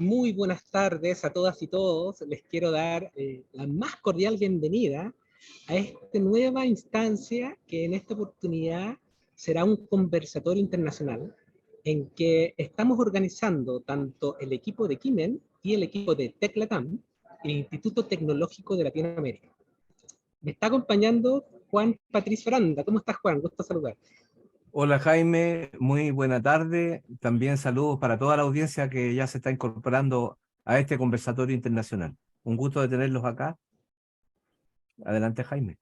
Muy buenas tardes a todas y todos. Les quiero dar la más cordial bienvenida a esta nueva instancia que en esta oportunidad será un conversatorio internacional en que estamos organizando tanto el equipo de Kimen y el equipo de TecLatam, el Instituto Tecnológico de Latinoamérica. Me está acompañando Juan Patricio Aranda. ¿Cómo estás, Juan? Gusto saludar. Hola Jaime, muy buena tarde. También saludos para toda la audiencia que ya se está incorporando a este conversatorio internacional. Un gusto de tenerlos acá. Adelante Jaime.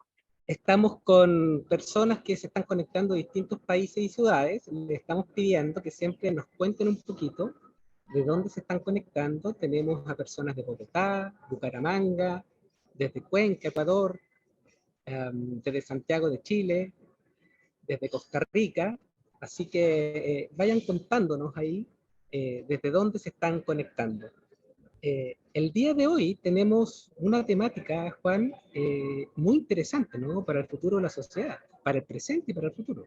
Estamos con personas que se están conectando de distintos países y ciudades. Les estamos pidiendo que siempre nos cuenten un poquito de dónde se están conectando. Tenemos a personas de Bogotá, Bucaramanga, desde Cuenca, Ecuador, desde Santiago de Chile, desde Costa Rica, Así que vayan contándonos ahí desde dónde se están conectando. El día de hoy tenemos una temática, Juan, muy interesante, ¿no? Para el futuro de la sociedad, para el presente y para el futuro.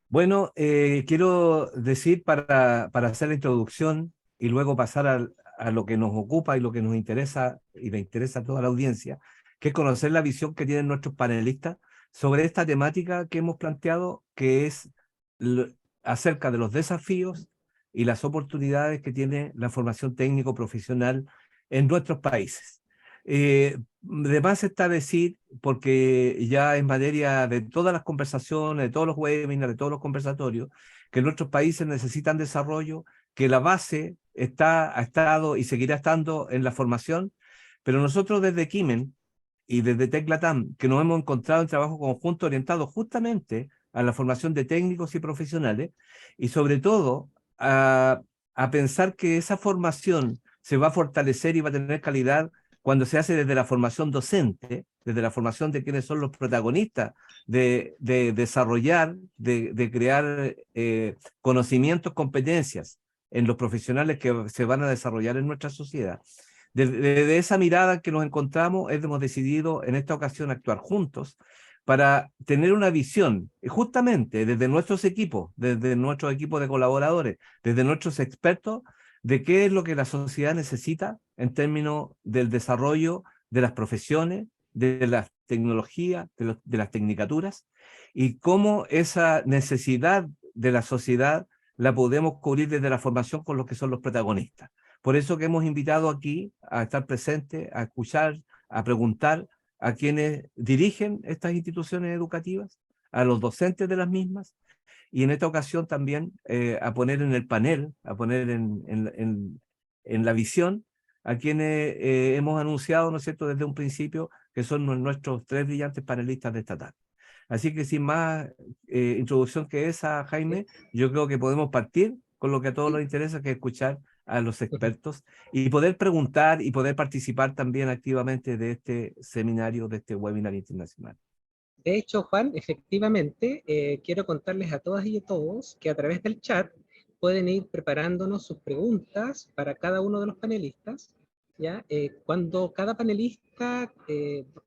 Bueno, quiero decir para hacer la introducción y luego pasar a lo que nos ocupa y lo que nos interesa y le interesa a toda la audiencia, que es conocer la visión que tienen nuestros panelistas sobre esta temática que hemos planteado, que es acerca de los desafíos y las oportunidades que tiene la formación técnico profesional en nuestros países. De más está decir, porque ya en materia de todas las conversaciones, de todos los webinars, de todos los conversatorios, que nuestros países necesitan desarrollo, que la base ha estado y seguirá estando en la formación, pero nosotros desde Kimen y desde Teclatam, que nos hemos encontrado en trabajo conjunto orientado justamente a la formación de técnicos y profesionales, y sobre todo a pensar que esa formación se va a fortalecer y va a tener calidad cuando se hace desde la formación docente, desde la formación de quienes son los protagonistas de desarrollar, de crear conocimientos, competencias en los profesionales que se van a desarrollar en nuestra sociedad. Desde esa mirada que nos encontramos, hemos decidido en esta ocasión actuar juntos para tener una visión, justamente desde nuestros equipos de colaboradores, desde nuestros expertos, de qué es lo que la sociedad necesita en términos del desarrollo de las profesiones, de las tecnologías, de las tecnicaturas, y cómo esa necesidad de la sociedad la podemos cubrir desde la formación con los que son los protagonistas. Por eso que hemos invitado aquí a estar presentes, a escuchar, a preguntar a quienes dirigen estas instituciones educativas, a los docentes de las mismas, y en esta ocasión también a poner en el panel, a poner en la visión a quienes hemos anunciado, ¿no es cierto?, desde un principio, que son nuestros tres brillantes panelistas de esta tarde. Así que sin más introducción que esa, Jaime, yo creo que podemos partir con lo que a todos nos interesa, que es escuchar a los expertos y poder preguntar y poder participar también activamente de este seminario, de este webinar internacional. De hecho, Juan, efectivamente, quiero contarles a todas y a todos que a través del chat pueden ir preparándonos sus preguntas para cada uno de los panelistas, ¿ya? Cuando cada panelista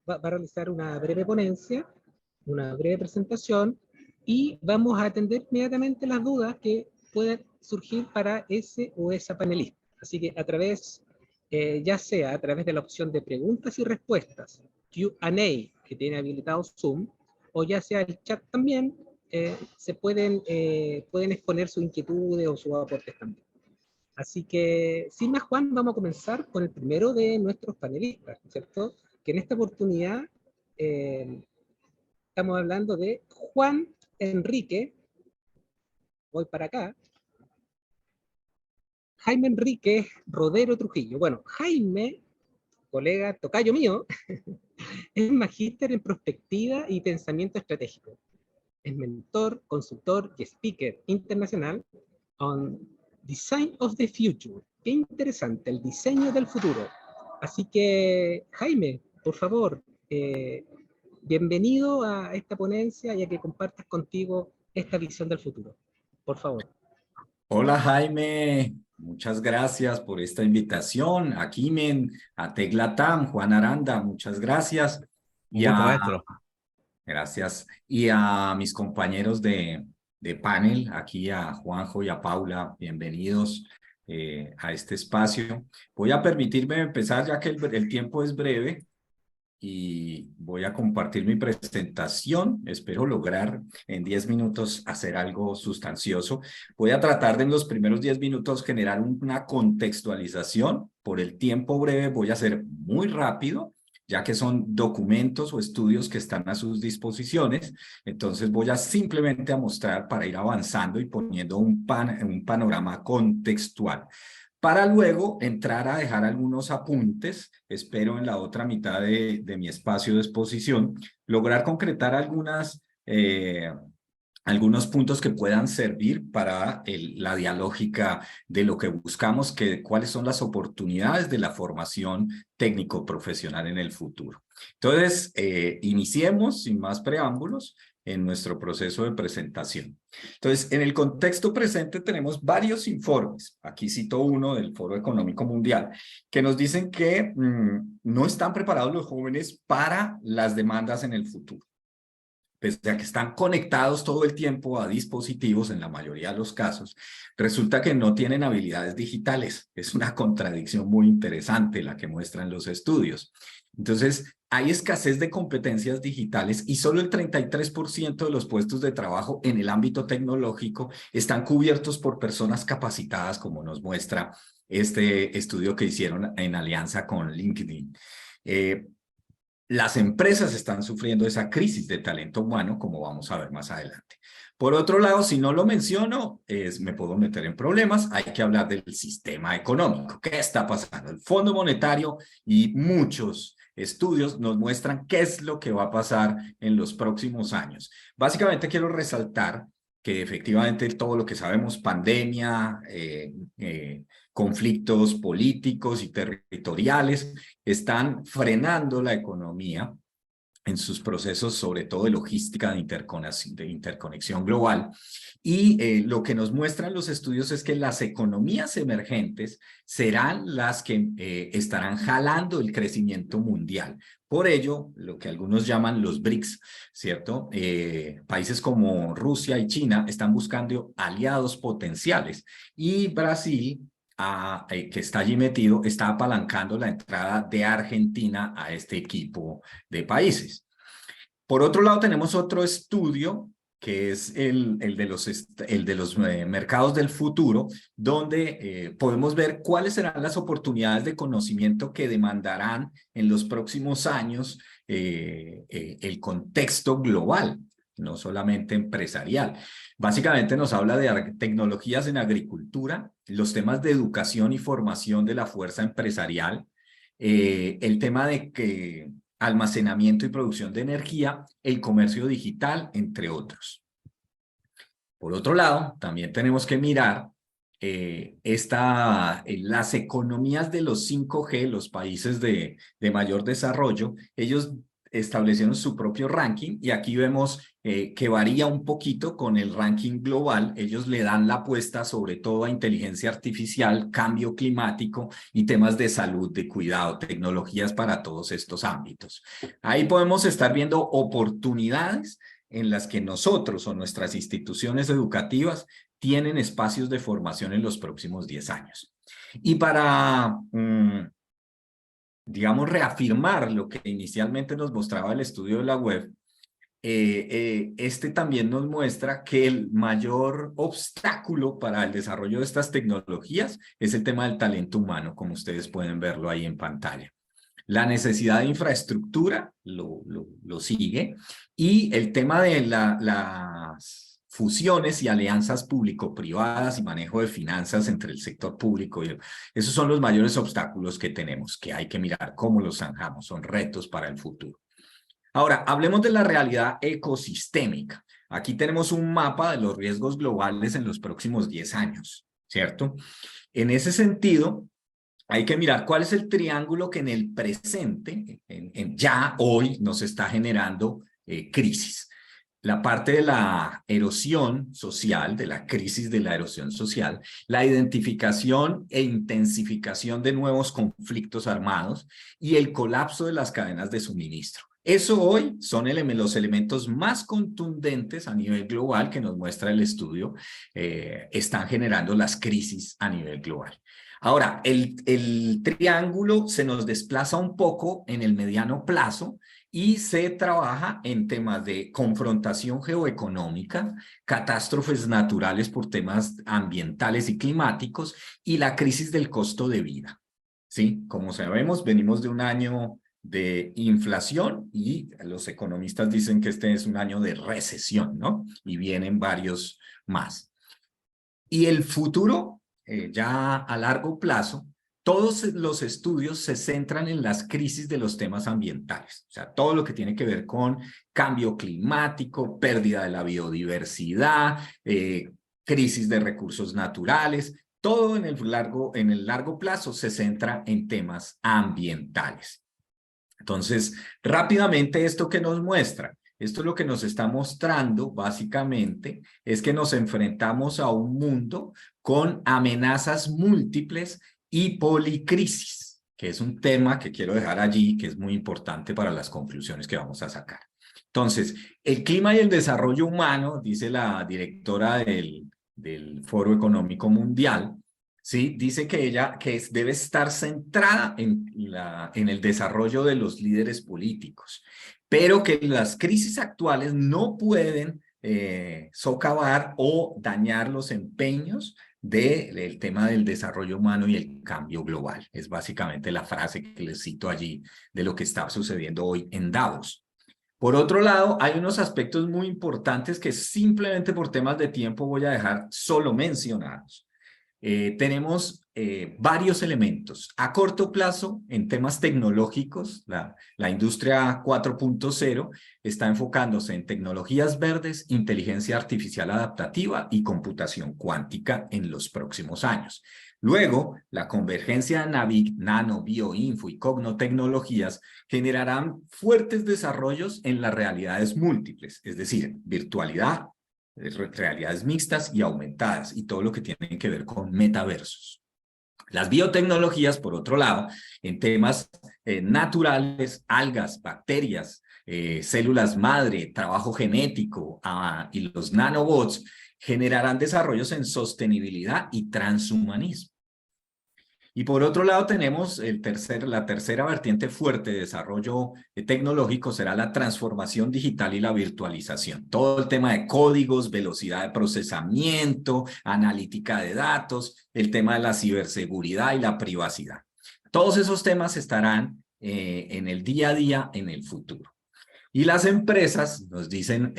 va a realizar una breve ponencia, una breve presentación, y vamos a atender inmediatamente las dudas que puedan surgir para ese o esa panelista. Así que a través, ya sea a través de la opción de preguntas y respuestas, Q&A, que tiene habilitado Zoom, o ya sea el chat también, se pueden exponer sus inquietudes o sus aportes también. Así que, sin más, Juan, vamos a comenzar con el primero de nuestros panelistas, ¿cierto? Que en esta oportunidad estamos hablando de Juan Enrique, voy para acá, Jaime Enrique Rodero Trujillo. Bueno, Jaime, colega, tocayo mío, es magíster en prospectiva y pensamiento estratégico. Es mentor, consultor y speaker internacional on Design of the Future. Qué interesante, el diseño del futuro. Así que, Jaime, por favor, bienvenido a esta ponencia y a que compartas contigo esta visión del futuro. Por favor. Hola Jaime, muchas gracias por esta invitación. A Kimen, a Teclatam, Juan Aranda, muchas gracias. Un gusto, maestro. Gracias. Y a mis compañeros de panel, aquí a Juanjo y a Paula, bienvenidos a este espacio. Voy a permitirme empezar ya que el tiempo es breve y voy a compartir mi presentación. Espero lograr en 10 minutos hacer algo sustancioso. Voy a tratar de en los primeros 10 minutos generar una contextualización. Por el tiempo breve voy a ser muy rápido, ya que son documentos o estudios que están a sus disposiciones. Entonces voy a simplemente a mostrar para ir avanzando y poniendo un panorama contextual, para luego entrar a dejar algunos apuntes. Espero en la otra mitad de mi espacio de exposición lograr concretar algunos puntos que puedan servir para la dialógica de lo que buscamos, cuáles son las oportunidades de la formación técnico-profesional en el futuro. Entonces, iniciemos sin más preámbulos. en nuestro proceso de presentación. Entonces, en el contexto presente tenemos varios informes. Aquí cito uno del Foro Económico Mundial, que nos dicen que no están preparados los jóvenes para las demandas en el futuro. Pese a que están conectados todo el tiempo a dispositivos, en la mayoría de los casos, resulta que no tienen habilidades digitales. Es una contradicción muy interesante la que muestran los estudios. Entonces, hay escasez de competencias digitales y solo el 33% de los puestos de trabajo en el ámbito tecnológico están cubiertos por personas capacitadas, como nos muestra este estudio que hicieron en alianza con LinkedIn. Las empresas están sufriendo esa crisis de talento humano, como vamos a ver más adelante. Por otro lado, si no lo menciono, me puedo meter en problemas. Hay que hablar del sistema económico. ¿Qué está pasando? El Fondo Monetario y muchos estudios nos muestran qué es lo que va a pasar en los próximos años. Básicamente quiero resaltar que efectivamente todo lo que sabemos, pandemia, conflictos políticos y territoriales, están frenando la economía en sus procesos, sobre todo de logística de interconexión global. Y lo que nos muestran los estudios es que las economías emergentes serán las que estarán jalando el crecimiento mundial. Por ello, lo que algunos llaman los BRICS, ¿cierto? Países como Rusia y China están buscando aliados potenciales. Y Brasil, que está allí metido, está apalancando la entrada de Argentina a este equipo de países. Por otro lado, tenemos otro estudio que es el de los mercados del futuro, donde podemos ver cuáles serán las oportunidades de conocimiento que demandarán en los próximos años el contexto global, no solamente empresarial. Básicamente nos habla de tecnologías en agricultura, los temas de educación y formación de la fuerza empresarial, el tema de almacenamiento y producción de energía, el comercio digital, entre otros. Por otro lado, también tenemos que mirar las economías de los 5G, los países de mayor desarrollo. Ellos establecieron su propio ranking y aquí vemos que varía un poquito con el ranking global. Ellos le dan la apuesta sobre todo a inteligencia artificial, cambio climático y temas de salud, de cuidado, tecnologías para todos estos ámbitos. Ahí podemos estar viendo oportunidades en las que nosotros o nuestras instituciones educativas tienen espacios de formación en los próximos 10 años. Y para digamos, reafirmar lo que inicialmente nos mostraba el estudio de la web, este también nos muestra que el mayor obstáculo para el desarrollo de estas tecnologías es el tema del talento humano, como ustedes pueden verlo ahí en pantalla. La necesidad de infraestructura lo sigue, y el tema de las fusiones y alianzas público-privadas y manejo de finanzas entre el sector público. Esos son los mayores obstáculos que tenemos, que hay que mirar cómo los zanjamos, son retos para el futuro. Ahora, hablemos de la realidad ecosistémica. Aquí tenemos un mapa de los riesgos globales en los próximos 10 años, ¿cierto? En ese sentido, hay que mirar cuál es el triángulo que en el presente, ya hoy, nos está generando crisis. La parte de la erosión social, de la crisis de la erosión social, la identificación e intensificación de nuevos conflictos armados y el colapso de las cadenas de suministro. Eso hoy son los elementos más contundentes a nivel global que nos muestra el estudio, están generando las crisis a nivel global. Ahora, el triángulo se nos desplaza un poco en el mediano plazo y se trabaja en temas de confrontación geoeconómica, catástrofes naturales por temas ambientales y climáticos y la crisis del costo de vida. ¿Sí? Como sabemos, venimos de un año de inflación y los economistas dicen que este es un año de recesión, ¿no? Y vienen varios más. Y el futuro, ya a largo plazo, todos los estudios se centran en las crisis de los temas ambientales, o sea, todo lo que tiene que ver con cambio climático, pérdida de la biodiversidad, crisis de recursos naturales, todo en el largo plazo se centra en temas ambientales. Entonces, rápidamente, ¿esto qué nos muestra? Esto lo que nos está mostrando básicamente es que nos enfrentamos a un mundo con amenazas múltiples y policrisis, que es un tema que quiero dejar allí, que es muy importante para las conclusiones que vamos a sacar. Entonces, el clima y el desarrollo humano, dice la directora del Foro Económico Mundial, ¿sí? Dice que ella debe estar centrada en el desarrollo de los líderes políticos, pero que las crisis actuales no pueden socavar o dañar los empeños del tema del desarrollo humano y el cambio global. Es básicamente la frase que les cito allí de lo que está sucediendo hoy en Davos. Por otro lado, hay unos aspectos muy importantes que simplemente por temas de tiempo voy a dejar solo mencionados. Tenemos varios elementos. A corto plazo, en temas tecnológicos, la industria 4.0 está enfocándose en tecnologías verdes, inteligencia artificial adaptativa y computación cuántica en los próximos años. Luego, la convergencia de nano, bioinfo y cognotecnologías generarán fuertes desarrollos en las realidades múltiples, es decir, virtualidad, realidades mixtas y aumentadas, y todo lo que tiene que ver con metaversos. Las biotecnologías, por otro lado, en temas naturales, algas, bacterias, células madre, trabajo genético y los nanobots, generarán desarrollos en sostenibilidad y transhumanismo. Y por otro lado tenemos la tercera vertiente fuerte de desarrollo tecnológico será la transformación digital y la virtualización. Todo el tema de códigos, velocidad de procesamiento, analítica de datos, el tema de la ciberseguridad y la privacidad. Todos esos temas estarán en el día a día en el futuro. Y las empresas, nos dicen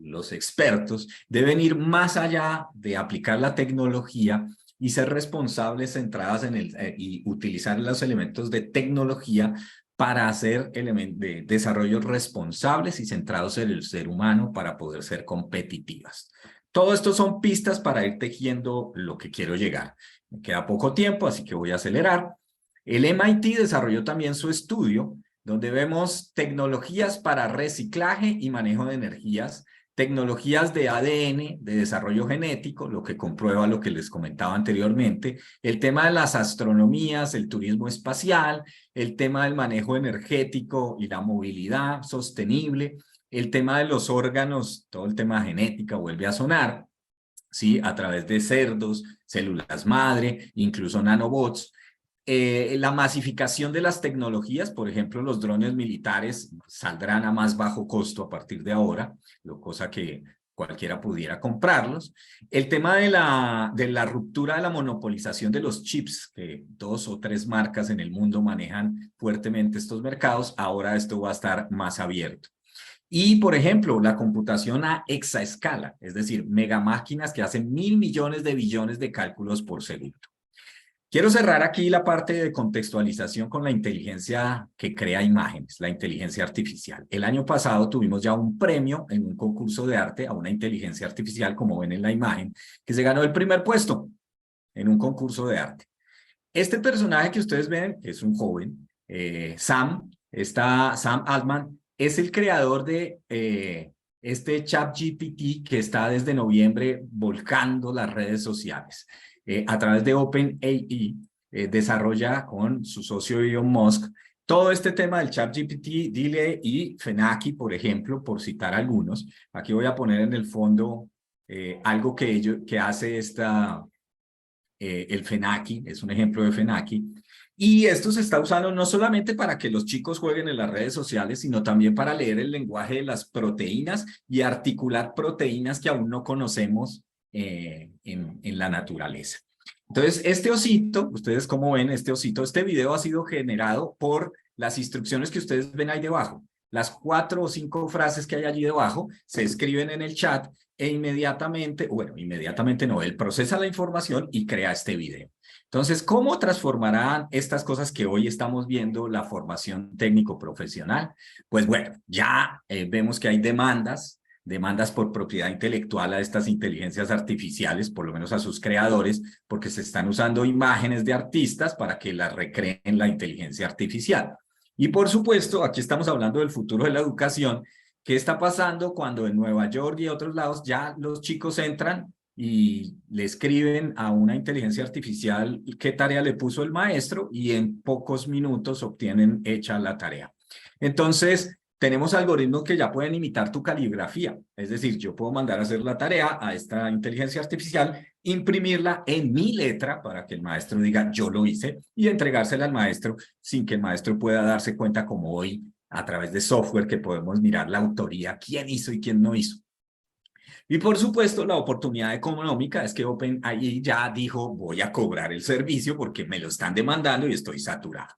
los expertos, deben ir más allá de aplicar la tecnología y ser responsables, centradas y utilizar los elementos de tecnología para hacer desarrollos responsables y centrados en el ser humano para poder ser competitivas. Todo esto son pistas para ir tejiendo lo que quiero llegar. Me queda poco tiempo, así que voy a acelerar. El MIT desarrolló también su estudio, donde vemos tecnologías para reciclaje y manejo de energías, tecnologías de ADN, de desarrollo genético, lo que comprueba lo que les comentaba anteriormente, el tema de las astronomías, el turismo espacial, el tema del manejo energético y la movilidad sostenible, el tema de los órganos, todo el tema genética vuelve a sonar, ¿sí? A través de cerdos, células madre, incluso nanobots. La masificación de las tecnologías, por ejemplo, los drones militares saldrán a más bajo costo a partir de ahora, cosa que cualquiera pudiera comprarlos. El tema de la ruptura de la monopolización de los chips, que 2 o 3 marcas en el mundo manejan fuertemente estos mercados, ahora esto va a estar más abierto. Y, por ejemplo, la computación a exaescala, es decir, megamáquinas que hacen 1.000 millones de billones de cálculos por segundo. Quiero cerrar aquí la parte de contextualización con la inteligencia que crea imágenes, la inteligencia artificial. El año pasado tuvimos ya un premio en un concurso de arte a una inteligencia artificial, como ven en la imagen, que se ganó el primer puesto en un concurso de arte. Este personaje que ustedes ven, que es un joven, Sam Altman, es el creador de este ChatGPT que está desde noviembre volcando las redes sociales. A través de OpenAI, desarrolla con su socio Elon Musk todo este tema del ChatGPT, Dile y Fenaki, por ejemplo, por citar algunos. Aquí voy a poner en el fondo algo que hace el Fenaki, es un ejemplo de Fenaki. Y esto se está usando no solamente para que los chicos jueguen en las redes sociales, sino también para leer el lenguaje de las proteínas y articular proteínas que aún no conocemos en la naturaleza. Entonces, este osito, ustedes como ven, este video ha sido generado por las instrucciones que ustedes ven ahí debajo. Las 4 o 5 frases que hay allí debajo se escriben en el chat e inmediatamente no, él procesa la información y crea este video. Entonces, ¿cómo transformarán estas cosas que hoy estamos viendo la formación técnico-profesional? Pues bueno, ya vemos que hay demandas por propiedad intelectual a estas inteligencias artificiales, por lo menos a sus creadores, porque se están usando imágenes de artistas para que las recreen la inteligencia artificial. Y por supuesto, aquí estamos hablando del futuro de la educación, ¿Qué está pasando cuando en Nueva York y otros lados ya los chicos entran y le escriben a una inteligencia artificial qué tarea le puso el maestro y en pocos minutos obtienen hecha la tarea? Entonces, tenemos algoritmos que ya pueden imitar tu caligrafía. Es decir, yo puedo mandar a hacer la tarea a esta inteligencia artificial, imprimirla en mi letra para que el maestro diga yo lo hice y entregársela al maestro sin que el maestro pueda darse cuenta, como hoy a través de software que podemos mirar la autoría, quién hizo y quién no hizo. Y por supuesto, la oportunidad económica es que OpenAI ya dijo, voy a cobrar el servicio porque me lo están demandando y estoy saturado.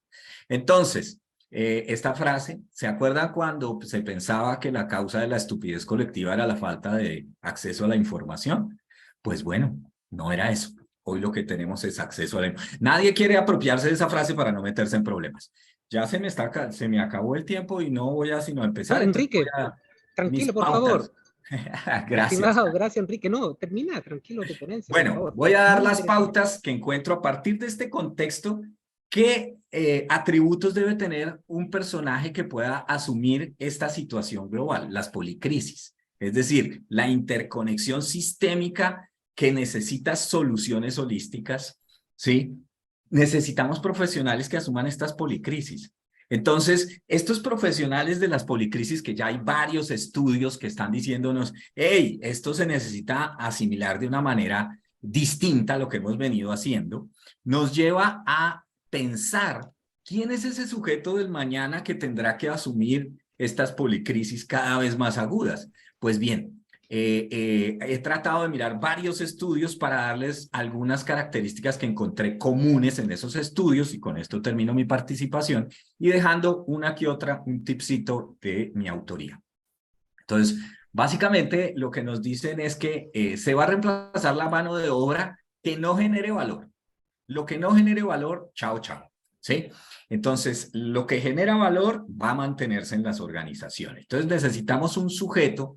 Entonces, esta frase, ¿se acuerdan cuando se pensaba que la causa de la estupidez colectiva era la falta de acceso a la información? Pues bueno, no era eso. Hoy lo que tenemos es acceso a la información. Nadie quiere apropiarse de esa frase para no meterse en problemas. Ya se me acabó el tiempo y no voy a sino empezar. Enrique, mis tranquilo, por pautas. favor. Gracias. Estimado, gracias, Enrique. No, termina, tranquilo tu ponencia, por Bueno, favor. voy a dar Muy las interesante. pautas que encuentro a partir de este contexto. ¿Qué atributos debe tener un personaje que pueda asumir esta situación global? Las policrisis, es decir, la interconexión sistémica que necesita soluciones holísticas, ¿sí? Necesitamos profesionales que asuman estas policrisis. Entonces, estos profesionales de las policrisis, que ya hay varios estudios que están diciéndonos, hey, esto se necesita asimilar de una manera distinta a lo que hemos venido haciendo, nos lleva a pensar quién es ese sujeto del mañana que tendrá que asumir estas policrisis cada vez más agudas. Pues bien, he tratado de mirar varios estudios para darles algunas características que encontré comunes en esos estudios, y con esto termino mi participación, y dejando una que otra, un tipcito de mi autoría. Entonces, básicamente lo que nos dicen es que se va a reemplazar la mano de obra que no genere valor. Lo que no genere valor, chao, chao. ¿Sí? Entonces, lo que genera valor va a mantenerse en las organizaciones. Entonces, necesitamos un sujeto,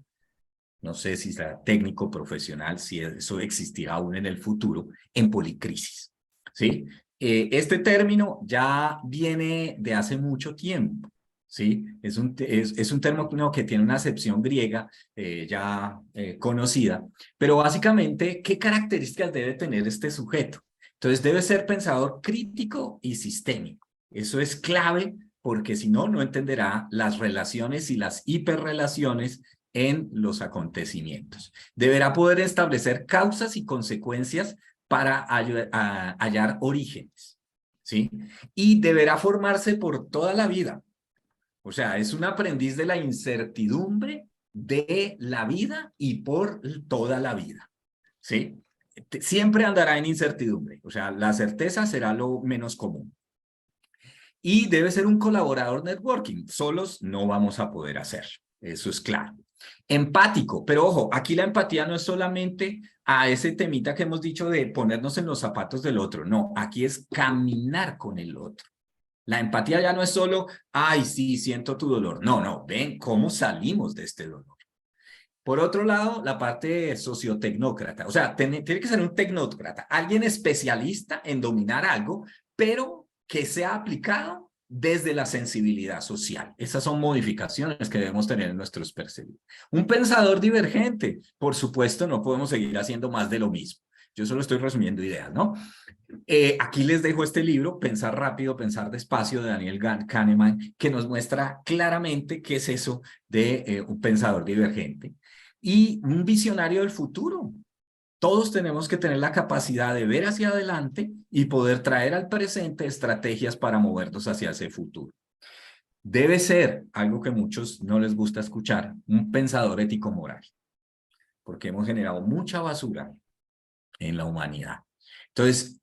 no sé si será técnico, profesional, si eso existirá aún en el futuro, en policrisis. ¿Sí? Este término ya viene de hace mucho tiempo. ¿Sí? Es un término que tiene una acepción griega ya conocida, pero básicamente, ¿qué características debe tener este sujeto? Entonces, debe ser pensador crítico y sistémico. Eso es clave porque si no, no entenderá las relaciones y las hiperrelaciones en los acontecimientos. Deberá poder establecer causas y consecuencias para hallar orígenes, ¿sí? Y deberá formarse por toda la vida. O sea, es un aprendiz de la incertidumbre de la vida y por toda la vida, ¿sí? Siempre andará en incertidumbre, o sea, la certeza será lo menos común. Y debe ser un colaborador networking, solos no vamos a poder hacer, eso es claro. Empático, pero ojo, aquí la empatía no es solamente a ese temita que hemos dicho de ponernos en los zapatos del otro, no, aquí es caminar con el otro. La empatía ya no es solo, ay, sí, siento tu dolor. No, no, ven cómo salimos de este dolor. Por otro lado, la parte sociotecnócrata. O sea, tiene que ser un tecnócrata, alguien especialista en dominar algo, pero que sea aplicado desde la sensibilidad social. Esas son modificaciones que debemos tener en nuestros percibir. Un pensador divergente. Por supuesto, no podemos seguir haciendo más de lo mismo. Yo solo estoy resumiendo ideas, ¿no? Aquí les dejo este libro, Pensar rápido, pensar despacio, de Daniel Kahneman, que nos muestra claramente qué es eso de un pensador divergente. Y un visionario del futuro. Todos tenemos que tener la capacidad de ver hacia adelante y poder traer al presente estrategias para movernos hacia ese futuro. Debe ser, algo que a muchos no les gusta escuchar, un pensador ético-moral, porque hemos generado mucha basura en la humanidad. Entonces,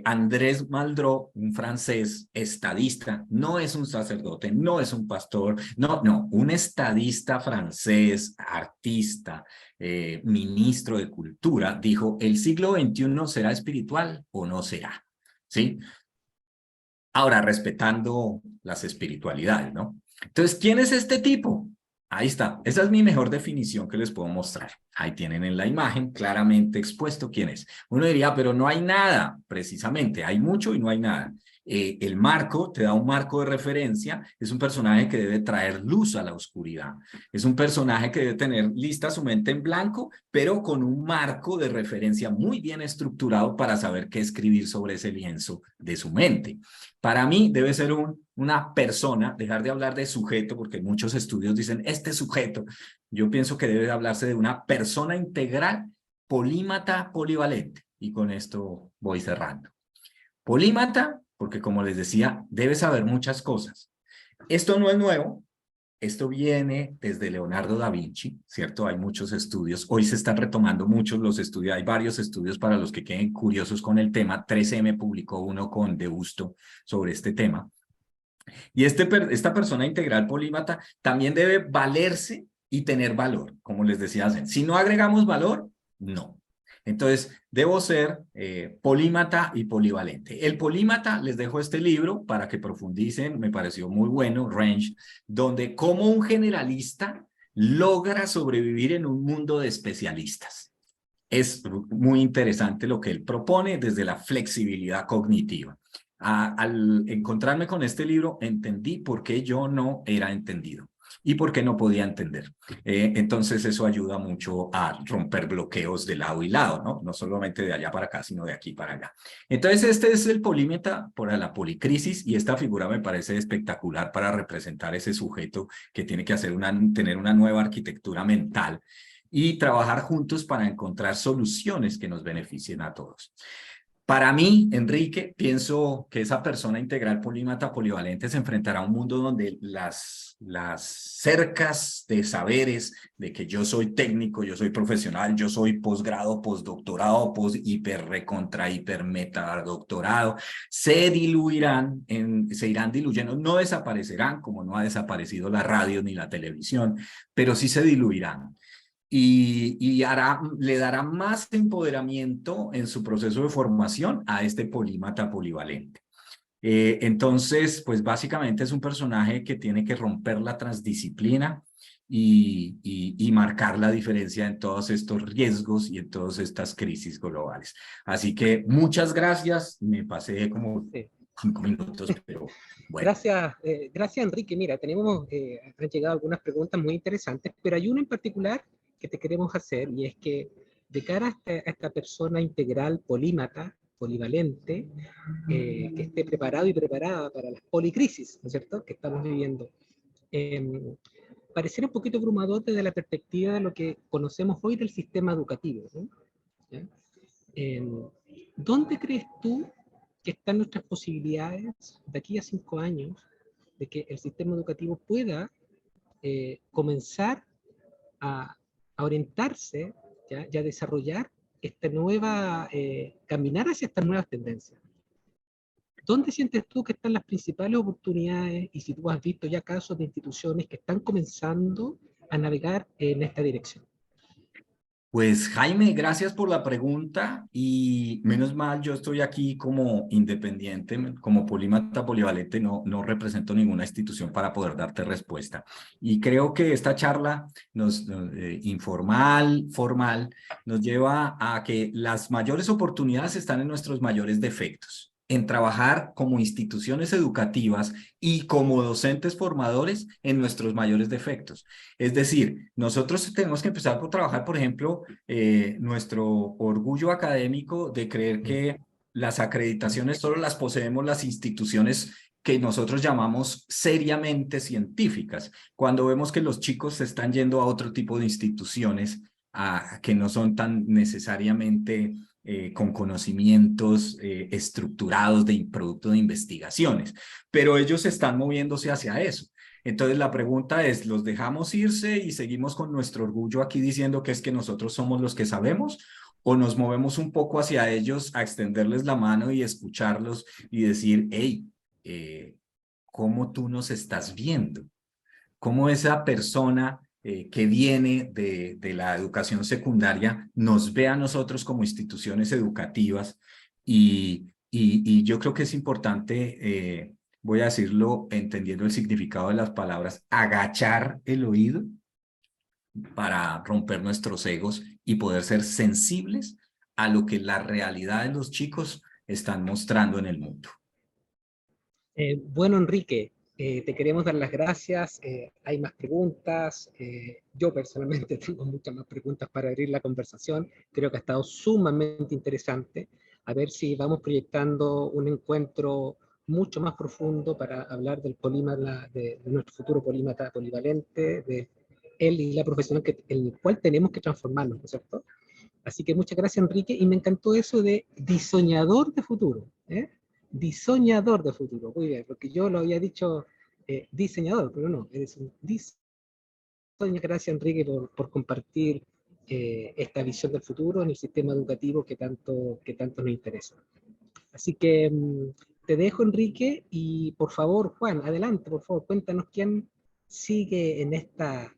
Andrés Malraux, un francés estadista, no es un sacerdote, no es un pastor, no, un estadista francés, artista, ministro de cultura, dijo, el siglo XXI será espiritual o no será, ¿sí? Ahora, respetando las espiritualidades, ¿no? Entonces, ¿quién es este tipo? Ahí está, esa es mi mejor definición que les puedo mostrar. Ahí tienen en la imagen claramente expuesto quién es. Uno diría, pero no hay nada. precisamente. Hay mucho y no hay nada. El marco te da un marco de referencia, es un personaje que debe traer luz a la oscuridad, es un personaje que debe tener lista su mente en blanco, pero con un marco de referencia muy bien estructurado para saber qué escribir sobre ese lienzo de su mente. Para mí debe ser una persona, dejar de hablar de sujeto, porque muchos estudios dicen este sujeto. Yo pienso que debe hablarse de una persona integral, polímata, polivalente. Y con esto voy cerrando. Polímata, porque como les decía, debe saber muchas cosas. Esto no es nuevo, esto viene desde Leonardo da Vinci, ¿cierto? Hay muchos estudios, hoy se están retomando muchos los estudios, hay varios estudios para los que queden curiosos con el tema. 3M publicó uno con De Busto sobre este tema. Y esta persona integral polímata también debe valerse y tener valor, como les decía. Si no agregamos valor, no. Entonces, debo ser polímata y polivalente. El polímata, les dejo este libro para que profundicen, me pareció muy bueno, Range, donde como un generalista logra sobrevivir en un mundo de especialistas. Es muy interesante lo que él propone desde la flexibilidad cognitiva. Al encontrarme con este libro, entendí por qué yo no era entendido y por qué no podía entender. Entonces eso ayuda mucho a romper bloqueos de lado y lado, ¿no? No solamente de allá para acá, sino de aquí para allá. Entonces este es el polímata por la policrisis y esta figura me parece espectacular para representar ese sujeto que tiene que tener una nueva arquitectura mental y trabajar juntos para encontrar soluciones que nos beneficien a todos. Para mí, Enrique, pienso que esa persona integral polímata polivalente se enfrentará a un mundo donde las cercas de saberes, de que yo soy técnico, yo soy profesional, yo soy posgrado, postdoctorado, hiper meta doctorado, se irán diluyendo, no desaparecerán como no ha desaparecido la radio ni la televisión, pero sí se diluirán. Y le dará más empoderamiento en su proceso de formación a este polímata polivalente. Entonces, pues básicamente es un personaje que tiene que romper la transdisciplina y marcar la diferencia en todos estos riesgos y en todas estas crisis globales. Así que muchas gracias, me pasé como 5 minutos, pero bueno. Gracias Enrique. Mira, han llegado algunas preguntas muy interesantes, pero hay una en particular que te queremos hacer, y es que de cara a esta persona integral, polímata, polivalente, que esté preparado y preparada para las policrisis, ¿no es cierto?, que estamos viviendo. Pareciera un poquito abrumador desde la perspectiva de lo que conocemos hoy del sistema educativo, ¿no? ¿Dónde crees tú que están nuestras posibilidades de aquí a 5 años de que el sistema educativo pueda comenzar a orientarse, ya a desarrollar caminar hacia estas nuevas tendencias? ¿Dónde sientes tú que están las principales oportunidades, y si tú has visto ya casos de instituciones que están comenzando a navegar en esta dirección? Pues Jaime, gracias por la pregunta y menos mal yo estoy aquí como independiente, como polímata polivalente, no represento ninguna institución para poder darte respuesta. Y creo que esta charla informal, formal, nos lleva a que las mayores oportunidades están en nuestros mayores defectos, en trabajar como instituciones educativas y como docentes formadores en nuestros mayores defectos. Es decir, nosotros tenemos que empezar por trabajar, por ejemplo, nuestro orgullo académico de creer que las acreditaciones solo las poseemos las instituciones que nosotros llamamos seriamente científicas, cuando vemos que los chicos se están yendo a otro tipo de instituciones que no son tan necesariamente con conocimientos estructurados de producto de investigaciones, pero ellos están moviéndose hacia eso. Entonces la pregunta es, ¿los dejamos irse y seguimos con nuestro orgullo aquí diciendo que es que nosotros somos los que sabemos? ¿O nos movemos un poco hacia ellos a extenderles la mano y escucharlos y decir, hey, ¿cómo tú nos estás viendo? ¿Cómo esa persona que viene de la educación secundaria nos ve a nosotros como instituciones educativas? Y yo creo que es importante, voy a decirlo entendiendo el significado de las palabras, agachar el oído para romper nuestros egos y poder ser sensibles a lo que la realidad de los chicos están mostrando en el mundo. Bueno, Enrique, te queremos dar las gracias. Hay más preguntas. Yo personalmente tengo muchas más preguntas para abrir la conversación. Creo que ha estado sumamente interesante. A ver si vamos proyectando un encuentro mucho más profundo para hablar del polímata, de nuestro futuro polímata polivalente, de él y la profesión en el cual tenemos que transformarnos, ¿no es cierto? Así que muchas gracias, Enrique, y me encantó eso de diseñador de futuro, ¿eh? Diseñador de futuro, muy bien, porque yo lo había dicho diseñador, pero no, eres un diseñador. Gracias, Enrique, por compartir esta visión del futuro en el sistema educativo que tanto nos interesa. Así que te dejo, Enrique, y por favor, Juan, adelante, por favor, cuéntanos quién sigue en esta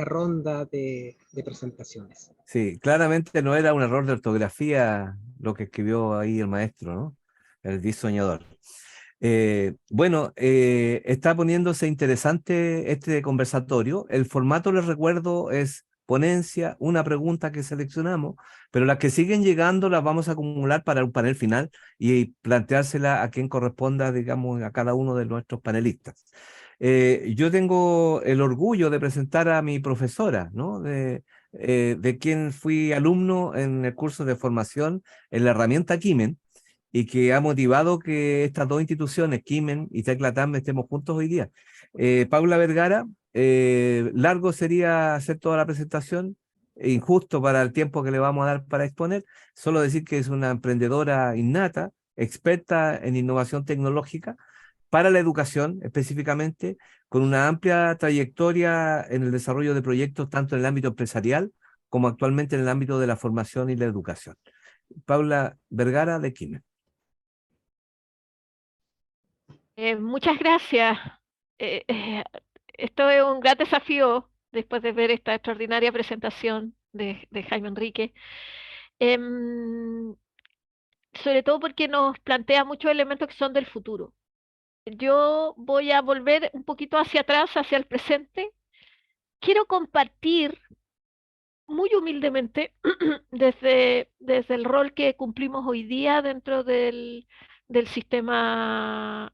ronda de presentaciones. Sí, claramente no era un error de ortografía lo que escribió ahí el maestro, ¿no? El diseñador. Bueno, está poniéndose interesante este conversatorio. El formato, les recuerdo, es ponencia, una pregunta que seleccionamos, pero las que siguen llegando las vamos a acumular para un panel final y planteársela a quien corresponda, digamos, a cada uno de nuestros panelistas. Yo tengo el orgullo de presentar a mi profesora, ¿no? De quien fui alumno en el curso de formación en la herramienta Kimen, y que ha motivado que estas dos instituciones, Kimen y Tecla TAM, estemos juntos hoy día. Paula Vergara, largo sería hacer toda la presentación, injusto para el tiempo que le vamos a dar para exponer, solo decir que es una emprendedora innata, experta en innovación tecnológica, para la educación específicamente, con una amplia trayectoria en el desarrollo de proyectos tanto en el ámbito empresarial como actualmente en el ámbito de la formación y la educación. Paula Vergara, de Kimen. Muchas gracias. Eh, eh, Esto es un gran desafío después de ver esta extraordinaria presentación de Jaime Enrique. Em, Sobre todo porque nos plantea muchos elementos que son del futuro. Yo voy a volver un poquito hacia atrás, hacia el presente. Quiero compartir muy humildemente desde el rol que cumplimos hoy día dentro del sistema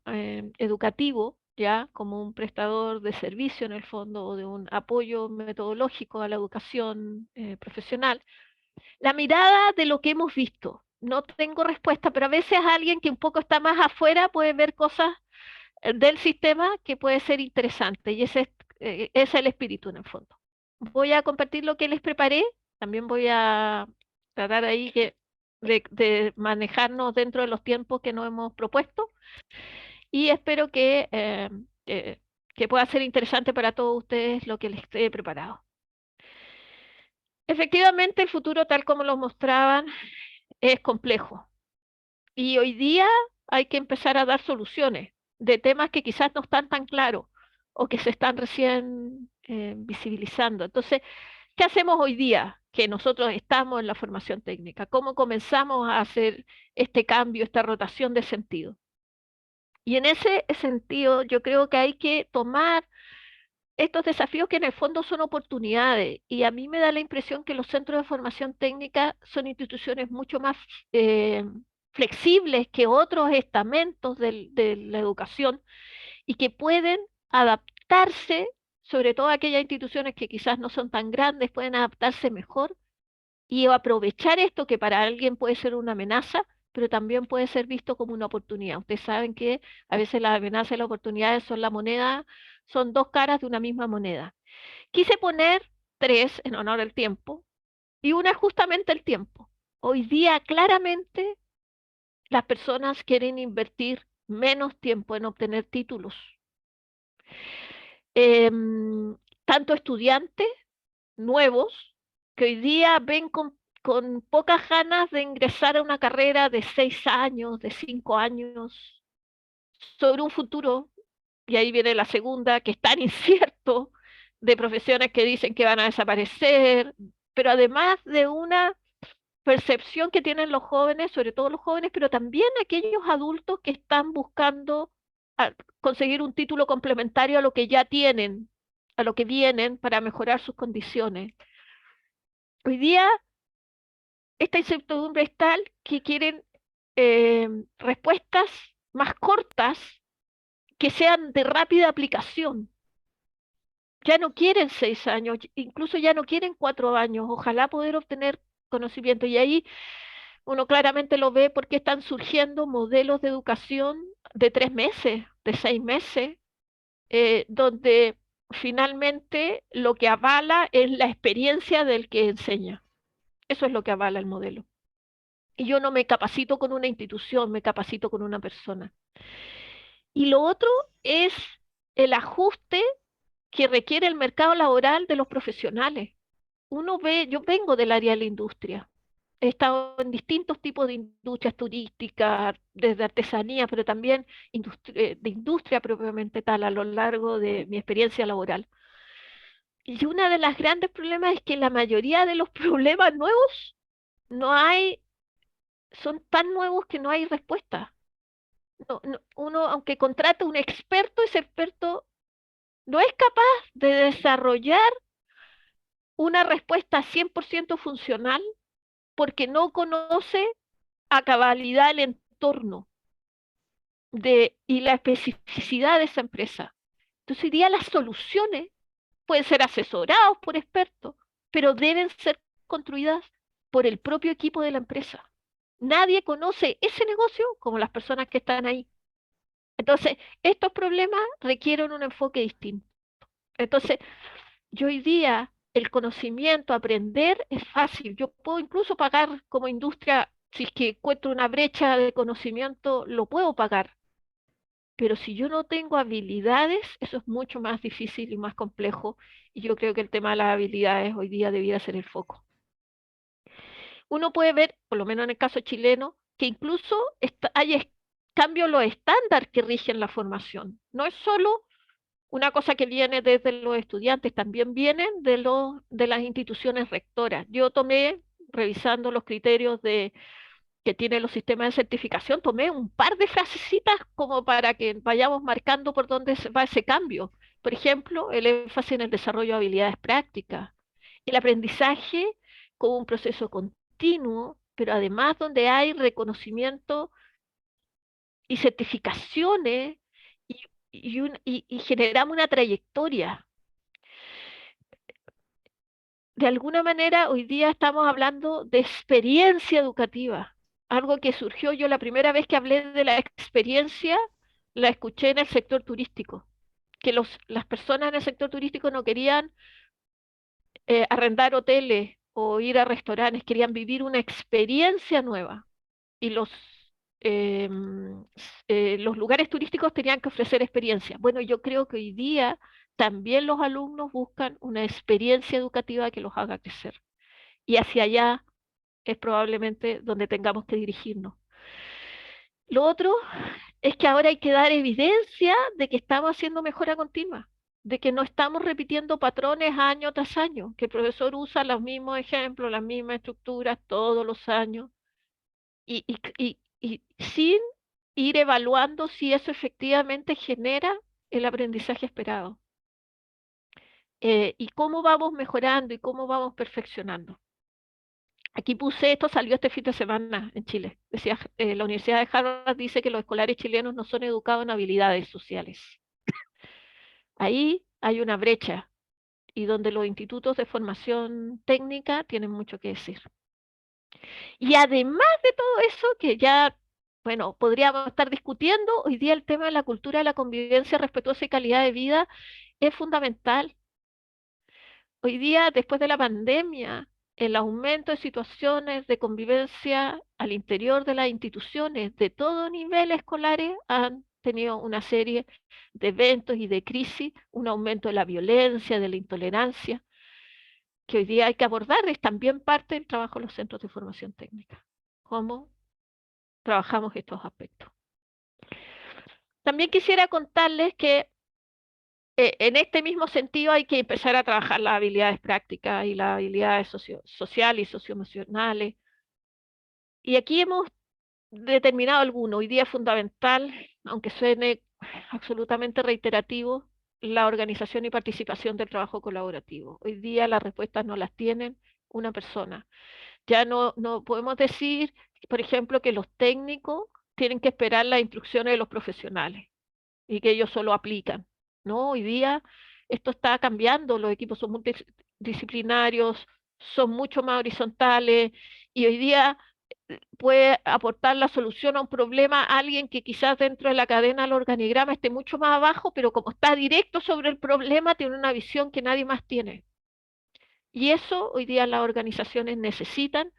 educativo, ya como un prestador de servicio en el fondo o de un apoyo metodológico a la educación profesional, la mirada de lo que hemos visto. No tengo respuesta, pero a veces alguien que un poco está más afuera puede ver cosas del sistema que puede ser interesante y ese es el espíritu en el fondo. Voy a compartir lo que les preparé, también voy a tratar ahí de manejarnos dentro de los tiempos que nos hemos propuesto y espero que pueda ser interesante para todos ustedes lo que les he preparado. Efectivamente, el futuro, tal como lo mostraban, es complejo y hoy día hay que empezar a dar soluciones de temas que quizás no están tan claros o que se están recién visibilizando. Entonces, ¿qué hacemos hoy día que nosotros estamos en la formación técnica? ¿Cómo comenzamos a hacer este cambio, esta rotación de sentido? Y en ese sentido, yo creo que hay que tomar estos desafíos que en el fondo son oportunidades. Y a mí me da la impresión que los centros de formación técnica son instituciones mucho más eh, flexibles que otros estamentos de la educación y que pueden adaptarse, sobre todo aquellas instituciones que quizás no son tan grandes, pueden adaptarse mejor y aprovechar esto que para alguien puede ser una amenaza, pero también puede ser visto como una oportunidad. Ustedes saben que a veces las amenazas y las oportunidades son la moneda, son dos caras de una misma moneda. Quise poner tres en honor al tiempo y una es justamente el tiempo. Hoy día claramente las personas quieren invertir menos tiempo en obtener títulos. Tanto estudiantes nuevos que hoy día ven con pocas ganas de ingresar a una carrera de 6 años, de 5 años, sobre un futuro, y ahí viene la segunda, que es tan incierto, de profesiones que dicen que van a desaparecer, pero además de una percepción que tienen los jóvenes, sobre todo los jóvenes, pero también aquellos adultos que están buscando conseguir un título complementario a lo que ya tienen, a lo que vienen para mejorar sus condiciones. Hoy día esta incertidumbre es tal que quieren respuestas más cortas que sean de rápida aplicación. Ya no quieren 6 años, incluso ya no quieren 4 años. Ojalá poder obtener conocimiento. Y ahí uno claramente lo ve porque están surgiendo modelos de educación de 3 meses, de 6 meses, donde finalmente lo que avala es la experiencia del que enseña. Eso es lo que avala el modelo. Y yo no me capacito con una institución, me capacito con una persona. Y lo otro es el ajuste que requiere el mercado laboral de los profesionales. Uno ve, yo vengo del área de la industria. He estado en distintos tipos de industrias turísticas, desde artesanía, pero también de industria propiamente tal a lo largo de mi experiencia laboral. Y uno de los grandes problemas es que la mayoría de los problemas nuevos no hay, son tan nuevos que no hay respuesta. Uno, aunque contrate un experto, ese experto no es capaz de desarrollar una respuesta 100% funcional porque no conoce a cabalidad el entorno y la especificidad de esa empresa. Entonces, hoy día las soluciones pueden ser asesorados por expertos, pero deben ser construidas por el propio equipo de la empresa. Nadie conoce ese negocio como las personas que están ahí. Entonces, estos problemas requieren un enfoque distinto. Entonces, yo hoy día el conocimiento, aprender es fácil. Yo puedo incluso pagar como industria, si es que encuentro una brecha de conocimiento, lo puedo pagar. Pero si yo no tengo habilidades, eso es mucho más difícil y más complejo. Y yo creo que el tema de las habilidades hoy día debiera ser el foco. Uno puede ver, por lo menos en el caso chileno, que incluso hay cambios en los estándares que rigen la formación. No es solo una cosa que viene desde los estudiantes, también vienen de las instituciones rectoras. Yo tomé, revisando los criterios que tienen los sistemas de certificación, tomé un par de frasecitas como para que vayamos marcando por dónde va ese cambio. Por ejemplo, el énfasis en el desarrollo de habilidades prácticas, el aprendizaje como un proceso continuo, pero además donde hay reconocimiento y certificaciones y generamos una trayectoria. De alguna manera, hoy día estamos hablando de experiencia educativa, algo que surgió yo la primera vez que hablé de la experiencia, la escuché en el sector turístico, que las personas en el sector turístico no querían arrendar hoteles o ir a restaurantes, querían vivir una experiencia nueva. Y los lugares turísticos tenían que ofrecer experiencia. Bueno, yo creo que hoy día también los alumnos buscan una experiencia educativa que los haga crecer. Y hacia allá es probablemente donde tengamos que dirigirnos. Lo otro es que ahora hay que dar evidencia de que estamos haciendo mejora continua, de que no estamos repitiendo patrones año tras año, que el profesor usa los mismos ejemplos, las mismas estructuras todos los años y sin ir evaluando si eso efectivamente genera el aprendizaje esperado. Y cómo vamos mejorando y cómo vamos perfeccionando. Aquí puse, esto salió este fin de semana en Chile. Decía, la Universidad de Harvard dice que los escolares chilenos no son educados en habilidades sociales. Ahí hay una brecha y donde los institutos de formación técnica tienen mucho que decir. Y además de todo eso, que ya, bueno, podríamos estar discutiendo, hoy día el tema de la cultura de la convivencia respetuosa y calidad de vida es fundamental. Hoy día, después de la pandemia, el aumento de situaciones de convivencia al interior de las instituciones de todo nivel escolares han tenido una serie de eventos y de crisis, un aumento de la violencia, de la intolerancia, que hoy día hay que abordar, es también parte del trabajo de los centros de formación técnica. ¿Cómo trabajamos estos aspectos? También quisiera contarles que en este mismo sentido hay que empezar a trabajar las habilidades prácticas y las habilidades sociales y socioemocionales. Y aquí hemos determinado alguno. Hoy día es fundamental, aunque suene absolutamente reiterativo, la organización y participación del trabajo colaborativo. Hoy día las respuestas no las tienen una persona. Ya no podemos decir, por ejemplo, que los técnicos tienen que esperar las instrucciones de los profesionales y que ellos solo aplican. No, hoy día esto está cambiando, los equipos son multidisciplinarios, son mucho más horizontales y hoy día puede aportar la solución a un problema a alguien que quizás dentro de la cadena del organigrama esté mucho más abajo, pero como está directo sobre el problema, tiene una visión que nadie más tiene. Y eso hoy día las organizaciones necesitan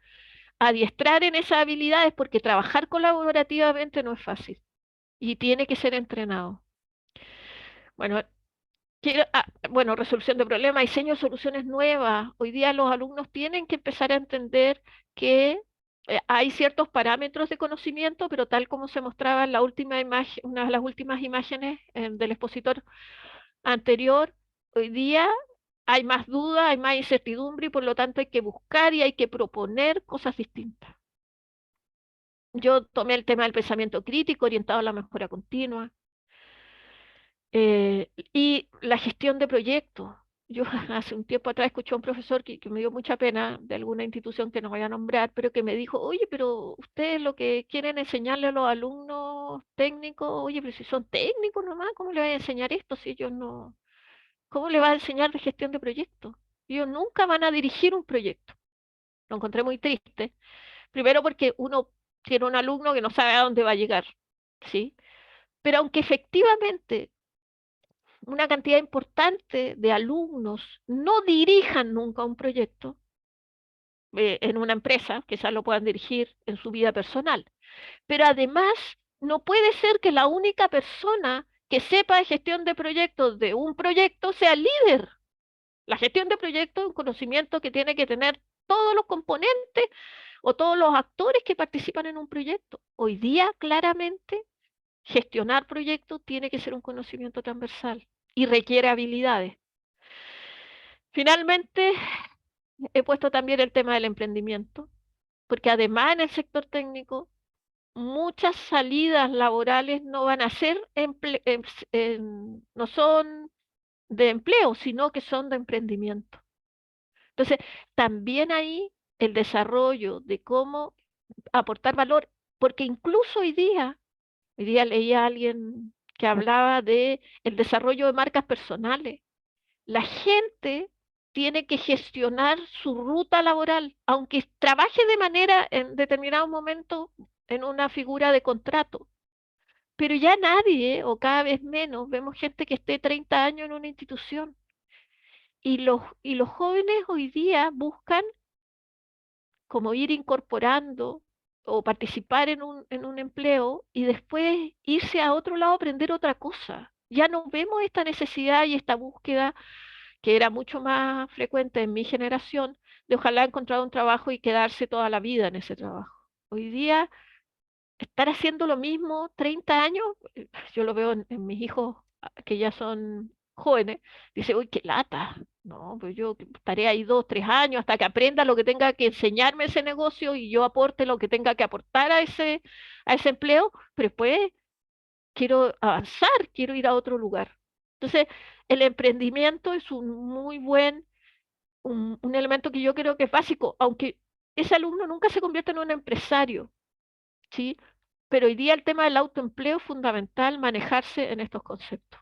adiestrar en esas habilidades porque trabajar colaborativamente no es fácil y tiene que ser entrenado. Bueno, bueno, resolución de problemas, diseño de soluciones nuevas. Hoy día los alumnos tienen que empezar a entender que hay ciertos parámetros de conocimiento, pero tal como se mostraba en la última imagen, una de las últimas imágenes del expositor anterior, hoy día hay más duda, hay más incertidumbre y por lo tanto hay que buscar y hay que proponer cosas distintas. Yo tomé el tema del pensamiento crítico orientado a la mejora continua. Y la gestión de proyectos. Yo hace un tiempo atrás escuché a un profesor que me dio mucha pena de alguna institución que no voy a nombrar, pero que me dijo, oye, pero ustedes lo que quieren enseñarle a los alumnos técnicos, oye, pero si son técnicos nomás, ¿cómo le van a enseñar esto si ellos no? ¿Cómo le va a enseñar de gestión de proyectos? Ellos nunca van a dirigir un proyecto. Lo encontré muy triste. Primero porque uno tiene un alumno que no sabe a dónde va a llegar, ¿sí? Pero aunque efectivamente una cantidad importante de alumnos no dirijan nunca un proyecto en una empresa, quizás lo puedan dirigir en su vida personal. Pero además, no puede ser que la única persona que sepa de gestión de proyectos de un proyecto sea el líder. La gestión de proyectos es un conocimiento que tiene que tener todos los componentes o todos los actores que participan en un proyecto. Hoy día, claramente, gestionar proyectos tiene que ser un conocimiento transversal y requiere habilidades. Finalmente, he puesto también el tema del emprendimiento, porque además en el sector técnico muchas salidas laborales no van a ser no son de empleo, sino que son de emprendimiento. Entonces, también ahí el desarrollo de cómo aportar valor, porque incluso hoy día leía a alguien que hablaba de el desarrollo de marcas personales. La gente tiene que gestionar su ruta laboral, aunque trabaje de manera en determinado momento en una figura de contrato. Pero ya nadie, o cada vez menos, vemos gente que esté 30 años en una institución. Y los jóvenes hoy día buscan como ir incorporando o participar en un empleo y después irse a otro lado a aprender otra cosa. Ya no vemos esta necesidad y esta búsqueda que era mucho más frecuente en mi generación, de ojalá encontrar un trabajo y quedarse toda la vida en ese trabajo. Hoy día, estar haciendo lo mismo 30 años, yo lo veo en mis hijos que ya son jóvenes, dice, uy, qué lata. No, pues yo estaré ahí 2, 3 años hasta que aprenda lo que tenga que enseñarme ese negocio y yo aporte lo que tenga que aportar a ese empleo, pero después quiero avanzar, quiero ir a otro lugar. Entonces, el emprendimiento es un elemento que yo creo que es básico, aunque ese alumno nunca se convierte en un empresario, ¿sí? Pero hoy día el tema del autoempleo es fundamental manejarse en estos conceptos.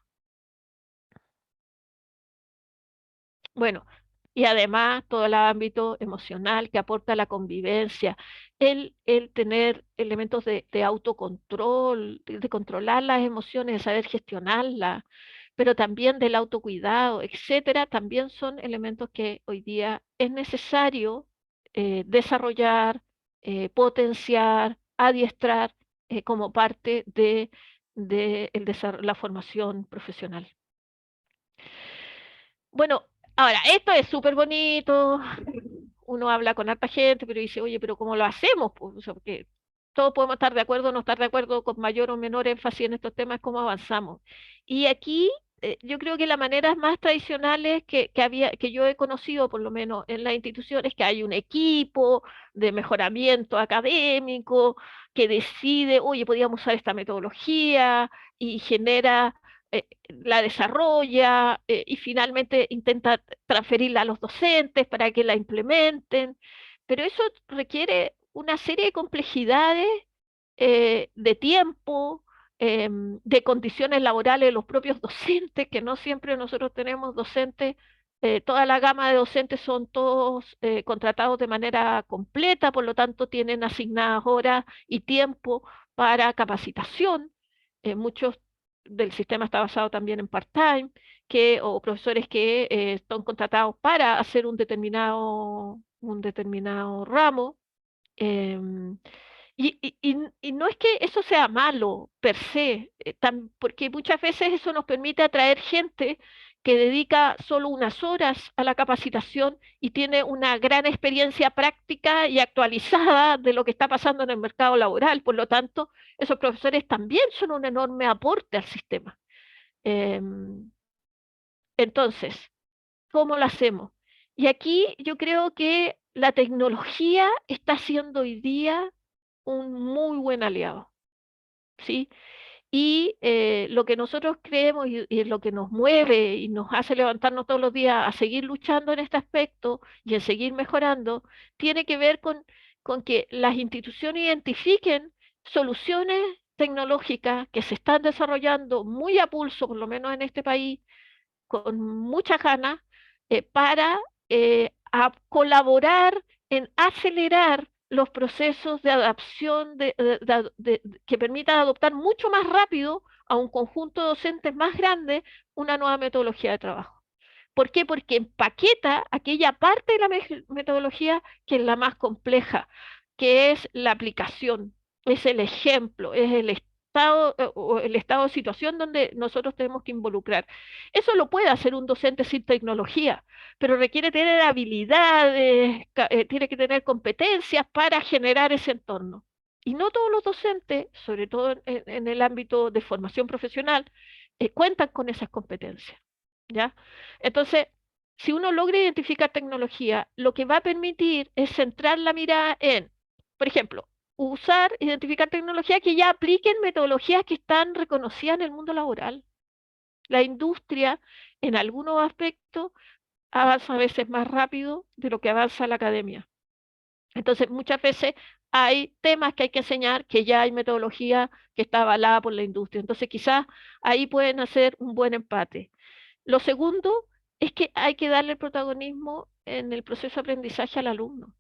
Bueno, y además todo el ámbito emocional que aporta la convivencia, el tener elementos de autocontrol, de controlar las emociones, de saber gestionarlas, pero también del autocuidado, etcétera, también son elementos que hoy día es necesario desarrollar, potenciar, adiestrar como parte de la formación profesional. Bueno, ahora, esto es súper bonito, uno habla con harta gente, pero dice, oye, pero ¿cómo lo hacemos? Pues, o sea, porque todos podemos estar de acuerdo o no estar de acuerdo con mayor o menor énfasis en estos temas, ¿cómo avanzamos? Y aquí yo creo que las maneras más tradicionales que yo he conocido, por lo menos en las instituciones, que hay un equipo de mejoramiento académico que decide, oye, podríamos usar esta metodología y genera la desarrolla y finalmente intenta transferirla a los docentes para que la implementen, pero eso requiere una serie de complejidades de tiempo, de condiciones laborales de los propios docentes, que no siempre nosotros tenemos docentes, toda la gama de docentes son todos contratados de manera completa, por lo tanto tienen asignadas horas y tiempo para capacitación. Muchos del sistema está basado también en part-time, o profesores que están contratados para hacer un determinado ramo. em, y no es que eso sea malo per se, porque muchas veces eso nos permite atraer gente que dedica solo unas horas a la capacitación y tiene una gran experiencia práctica y actualizada de lo que está pasando en el mercado laboral. Por lo tanto, esos profesores también son un enorme aporte al sistema. Em, entonces, ¿cómo lo hacemos? Y aquí yo creo que la tecnología está siendo hoy día un muy buen aliado, ¿sí? Y lo que nosotros creemos y lo que nos mueve y nos hace levantarnos todos los días a seguir luchando en este aspecto y en seguir mejorando, tiene que ver con que las instituciones identifiquen soluciones tecnológicas que se están desarrollando muy a pulso, por lo menos en este país, con muchas ganas, para colaborar en acelerar los procesos de adaptación que permitan adoptar mucho más rápido a un conjunto de docentes más grande una nueva metodología de trabajo. ¿Por qué? Porque empaqueta aquella parte de la metodología que es la más compleja, que es la aplicación, es el ejemplo, es el estado o el estado de situación donde nosotros tenemos que involucrar. Eso lo puede hacer un docente sin tecnología, pero requiere tener habilidades, tiene que tener competencias para generar ese entorno. Y no todos los docentes, sobre todo en el ámbito de formación profesional, cuentan con esas competencias. ¿Ya? Entonces, si uno logra identificar tecnología, lo que va a permitir es centrar la mirada en, por ejemplo, identificar tecnología que ya apliquen metodologías que están reconocidas en el mundo laboral. La industria, en algunos aspectos, avanza a veces más rápido de lo que avanza la academia. Entonces, muchas veces hay temas que hay que enseñar que ya hay metodología que está avalada por la industria. Entonces, quizás ahí pueden hacer un buen empate. Lo segundo es que hay que darle el protagonismo en el proceso de aprendizaje al alumno.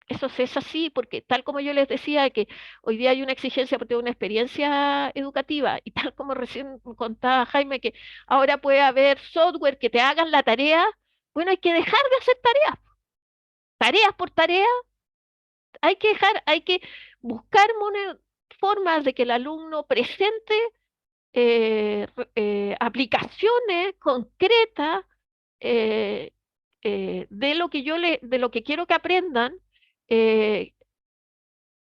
Eso es así, porque tal como yo les decía que hoy día hay una exigencia por tener una experiencia educativa, y tal como recién contaba Jaime, que ahora puede haber software que te hagan la tarea, bueno, hay que dejar de hacer tareas por tarea, hay que buscar formas de que el alumno presente aplicaciones concretas eh, de lo que quiero que aprendan, eh,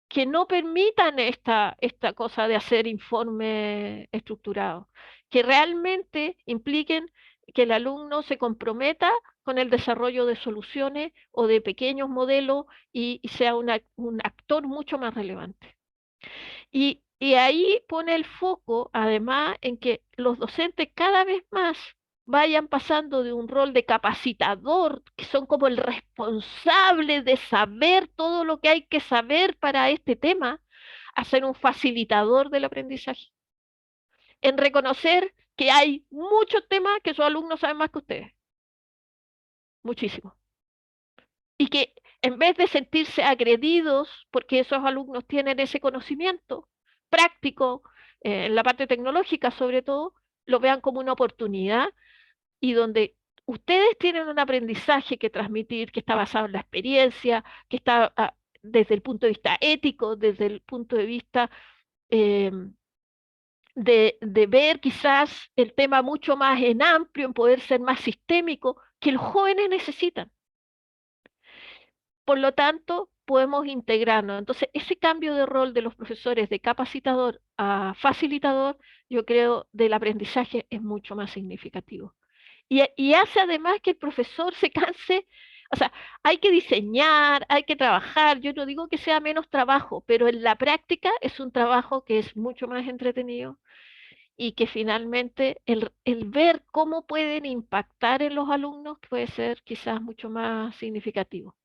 que no permitan esta cosa de hacer informes estructurados, que realmente impliquen que el alumno se comprometa con el desarrollo de soluciones o de pequeños modelos y sea un actor mucho más relevante. Y ahí pone el foco, además, en que los docentes cada vez más vayan pasando de un rol de capacitador, que son como el responsable de saber todo lo que hay que saber para este tema, a ser un facilitador del aprendizaje. En reconocer que hay muchos temas que sus alumnos saben más que ustedes. Muchísimo. Y que en vez de sentirse agredidos porque esos alumnos tienen ese conocimiento práctico, en la parte tecnológica sobre todo, lo vean como una oportunidad y donde ustedes tienen un aprendizaje que transmitir, que está basado en la experiencia, que está desde el punto de vista ético, desde el punto de vista eh, de ver quizás el tema mucho más en amplio, en poder ser más sistémico, que los jóvenes necesitan. Por lo tanto, podemos integrarnos. Entonces, ese cambio de rol de los profesores de capacitador a facilitador, yo creo, del aprendizaje es mucho más significativo. Y hace además que el profesor se canse, o sea, hay que diseñar, hay que trabajar, yo no digo que sea menos trabajo, pero en la práctica es un trabajo que es mucho más entretenido y que finalmente el ver cómo pueden impactar en los alumnos puede ser quizás mucho más significativo.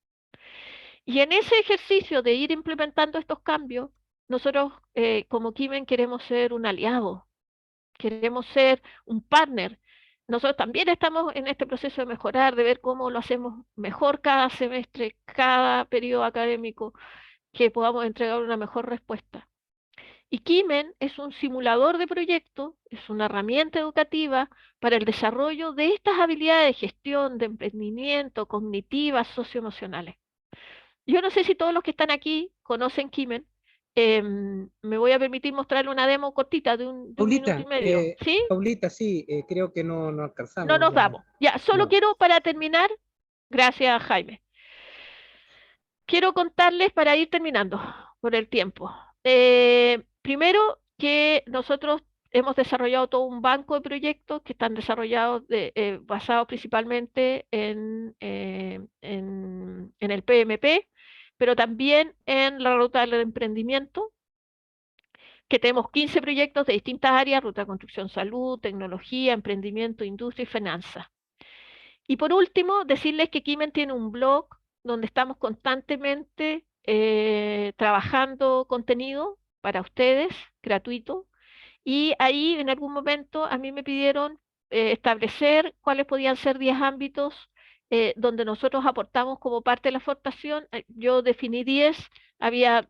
Y en ese ejercicio de ir implementando estos cambios, nosotros como Kimen queremos ser un aliado, queremos ser un partner. Nosotros también estamos en este proceso de mejorar, de ver cómo lo hacemos mejor cada semestre, cada periodo académico, que podamos entregar una mejor respuesta. Y Kimen es un simulador de proyecto, es una herramienta educativa para el desarrollo de estas habilidades de gestión, de emprendimiento, cognitivas, socioemocionales. Yo no sé si todos los que están aquí conocen Kimen. Me voy a permitir mostrarle una demo cortita de un minuto y Paulita, medio. ¿Sí? Paulita, sí, creo que no No alcanzamos nos ya. damos. Ya, solo No. quiero para terminar, gracias Jaime. Quiero contarles para ir terminando por el tiempo. Primero que nosotros hemos desarrollado todo un banco de proyectos que están desarrollados basados principalmente en el PMP, pero también en la ruta del emprendimiento, que tenemos 15 proyectos de distintas áreas: ruta de construcción, salud, tecnología, emprendimiento, industria y finanzas. Y por último, decirles que Kimen tiene un blog donde estamos constantemente trabajando contenido para ustedes, gratuito. Y ahí en algún momento a mí me pidieron establecer cuáles podían ser 10 ámbitos donde nosotros aportamos como parte de la formación. Yo definí 10, había,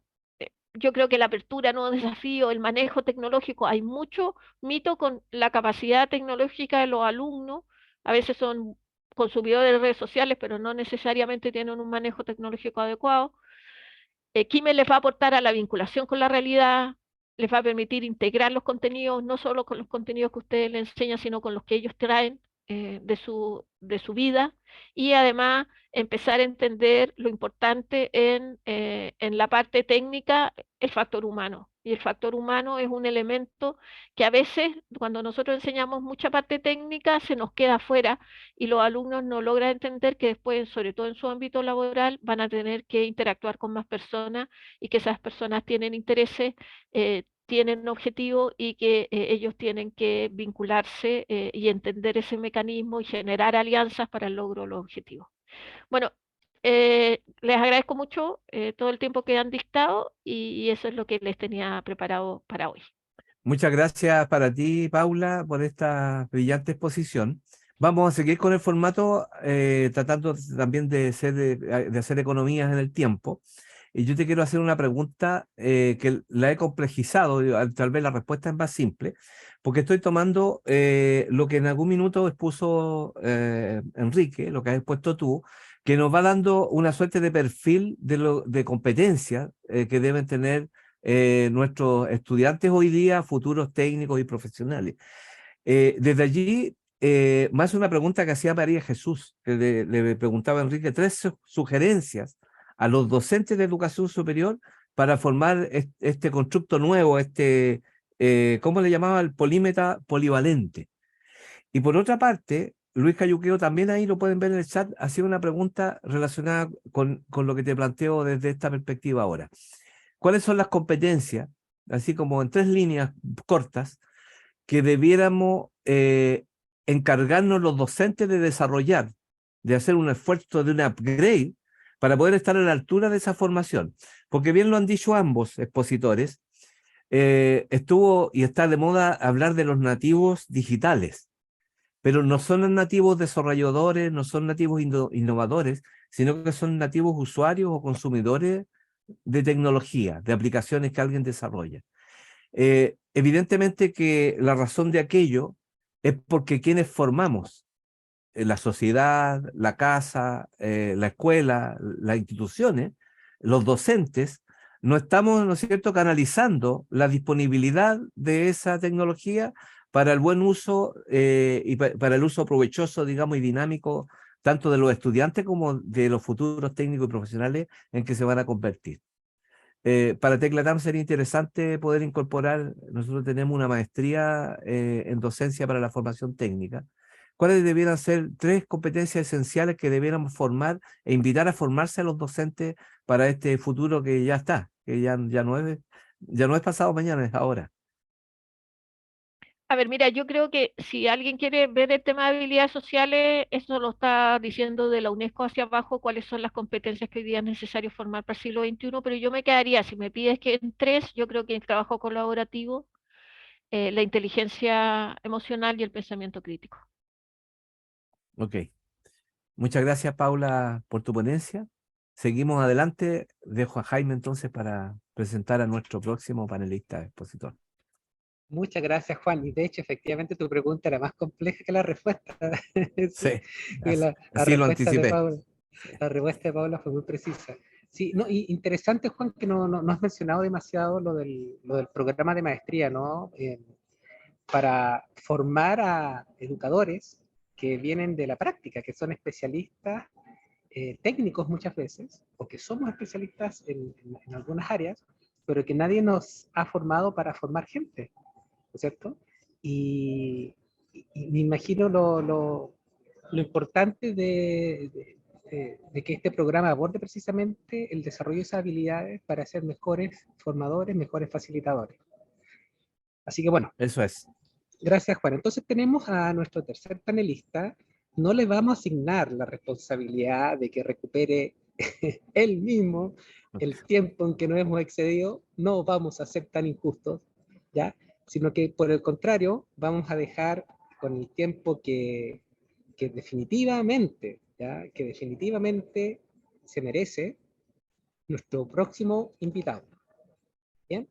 yo creo que la apertura, nuevos desafíos, el manejo tecnológico, hay mucho mito con la capacidad tecnológica de los alumnos. A veces son consumidores de redes sociales, pero no necesariamente tienen un manejo tecnológico adecuado. Kimen les va a aportar a la vinculación con la realidad, les va a permitir integrar los contenidos, no solo con los contenidos que ustedes les enseñan, sino con los que ellos traen de su vida, y además empezar a entender lo importante en la parte técnica, el factor humano. Y el factor humano es un elemento que a veces, cuando nosotros enseñamos mucha parte técnica, se nos queda afuera y los alumnos no logran entender que después, sobre todo en su ámbito laboral, van a tener que interactuar con más personas y que esas personas tienen intereses, tienen objetivos y que ellos tienen que vincularse y entender ese mecanismo y generar alianzas para el logro de los objetivos. Bueno, les agradezco mucho todo el tiempo que han dictado y eso es lo que les tenía preparado para hoy. Muchas gracias para ti, Paula, por esta brillante exposición. Vamos a seguir con el formato, tratando también de hacer economías en el tiempo. Y yo te quiero hacer una pregunta que la he complejizado, tal vez la respuesta es más simple, porque estoy tomando lo que en algún minuto expuso Enrique, lo que has expuesto tú, que nos va dando una suerte de perfil de competencias que deben tener nuestros estudiantes hoy día, futuros técnicos y profesionales. Desde allí, más una pregunta que hacía María Jesús, que le preguntaba a Enrique, 3 sugerencias a los docentes de educación superior para formar este constructo nuevo, ¿cómo le llamaba? El polímeta polivalente. Y por otra parte, Luis Cayuqueo, también ahí lo pueden ver en el chat, hacía una pregunta relacionada con lo que te planteo desde esta perspectiva ahora. ¿Cuáles son las competencias, así como en 3 líneas cortas, que debiéramos encargarnos los docentes de desarrollar, de hacer un esfuerzo de un upgrade para poder estar a la altura de esa formación? Porque bien lo han dicho ambos expositores, estuvo y está de moda hablar de los nativos digitales, pero no son nativos desarrolladores, no son nativos innovadores, sino que son nativos usuarios o consumidores de tecnología, de aplicaciones que alguien desarrolla. Evidentemente que la razón de aquello es porque quienes formamos la sociedad, la casa, la escuela, las instituciones, los docentes, no estamos, ¿no es cierto?, canalizando la disponibilidad de esa tecnología para el buen uso y para el uso provechoso, digamos, y dinámico, tanto de los estudiantes como de los futuros técnicos y profesionales en que se van a convertir. Para Teclatam sería interesante poder incorporar, nosotros tenemos una maestría en docencia para la formación técnica. ¿Cuáles debieran ser 3 competencias esenciales que debiéramos formar e invitar a formarse a los docentes para este futuro que ya está, que ya no es pasado mañana, es ahora? A ver, mira, yo creo que si alguien quiere ver el tema de habilidades sociales, eso lo está diciendo de la UNESCO hacia abajo, cuáles son las competencias que hoy día es necesario formar para el siglo XXI, pero yo me quedaría, si me pides que en tres, yo creo que el trabajo colaborativo, la inteligencia emocional y el pensamiento crítico. Ok. Muchas gracias, Paula, por tu ponencia. Seguimos adelante. Dejo a Jaime entonces para presentar a nuestro próximo panelista expositor. Muchas gracias, Juan. Y de hecho, efectivamente, tu pregunta era más compleja que la respuesta. Sí, Sí, y la así lo respuesta de anticipé. Paula, la respuesta de Paula fue muy precisa. Sí, no, y interesante, Juan, que no has mencionado demasiado lo del programa de maestría, ¿no? Para formar a educadores que vienen de la práctica, que son especialistas técnicos muchas veces, o que somos especialistas en algunas áreas, pero que nadie nos ha formado para formar gente, ¿no es cierto? Y me imagino lo importante de que este programa aborde precisamente el desarrollo de esas habilidades para ser mejores formadores, mejores facilitadores. Así que bueno, Eso es. gracias, Juan. Entonces tenemos a nuestro tercer panelista. No le vamos a asignar la responsabilidad de que recupere él mismo el tiempo en que nos hemos excedido. No vamos a ser tan injustos, ¿ya? Sino que por el contrario, vamos a dejar con el tiempo que definitivamente, ¿ya? Que definitivamente se merece nuestro próximo invitado. ¿Bien?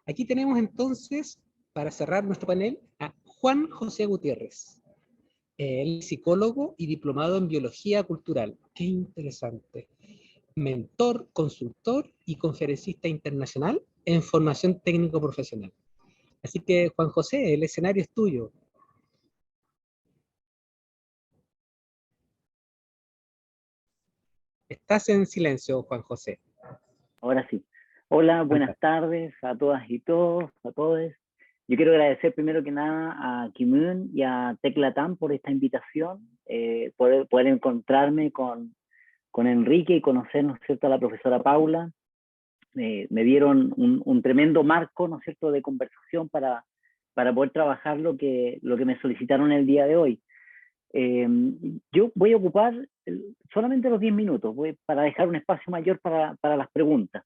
Aquí tenemos entonces, para cerrar nuestro panel, a Juan José Gutiérrez. Él es psicólogo y diplomado en biología cultural. Qué interesante. Mentor, consultor y conferencista internacional en formación técnico-profesional. Así que, Juan José, el escenario es tuyo. Estás en silencio, Juan José. Ahora sí. Hola, buenas Fantástico. tardes a todas y todos, a todos. Yo quiero agradecer primero que nada a Kimun y a Tecla Tam por esta invitación, poder encontrarme con Enrique y conocer, ¿no es cierto?, a la profesora Paula. Me dieron un tremendo marco, ¿no es cierto?, de conversación para poder trabajar lo que me solicitaron el día de hoy. Yo voy a ocupar solamente los 10 minutos para dejar un espacio mayor para las preguntas.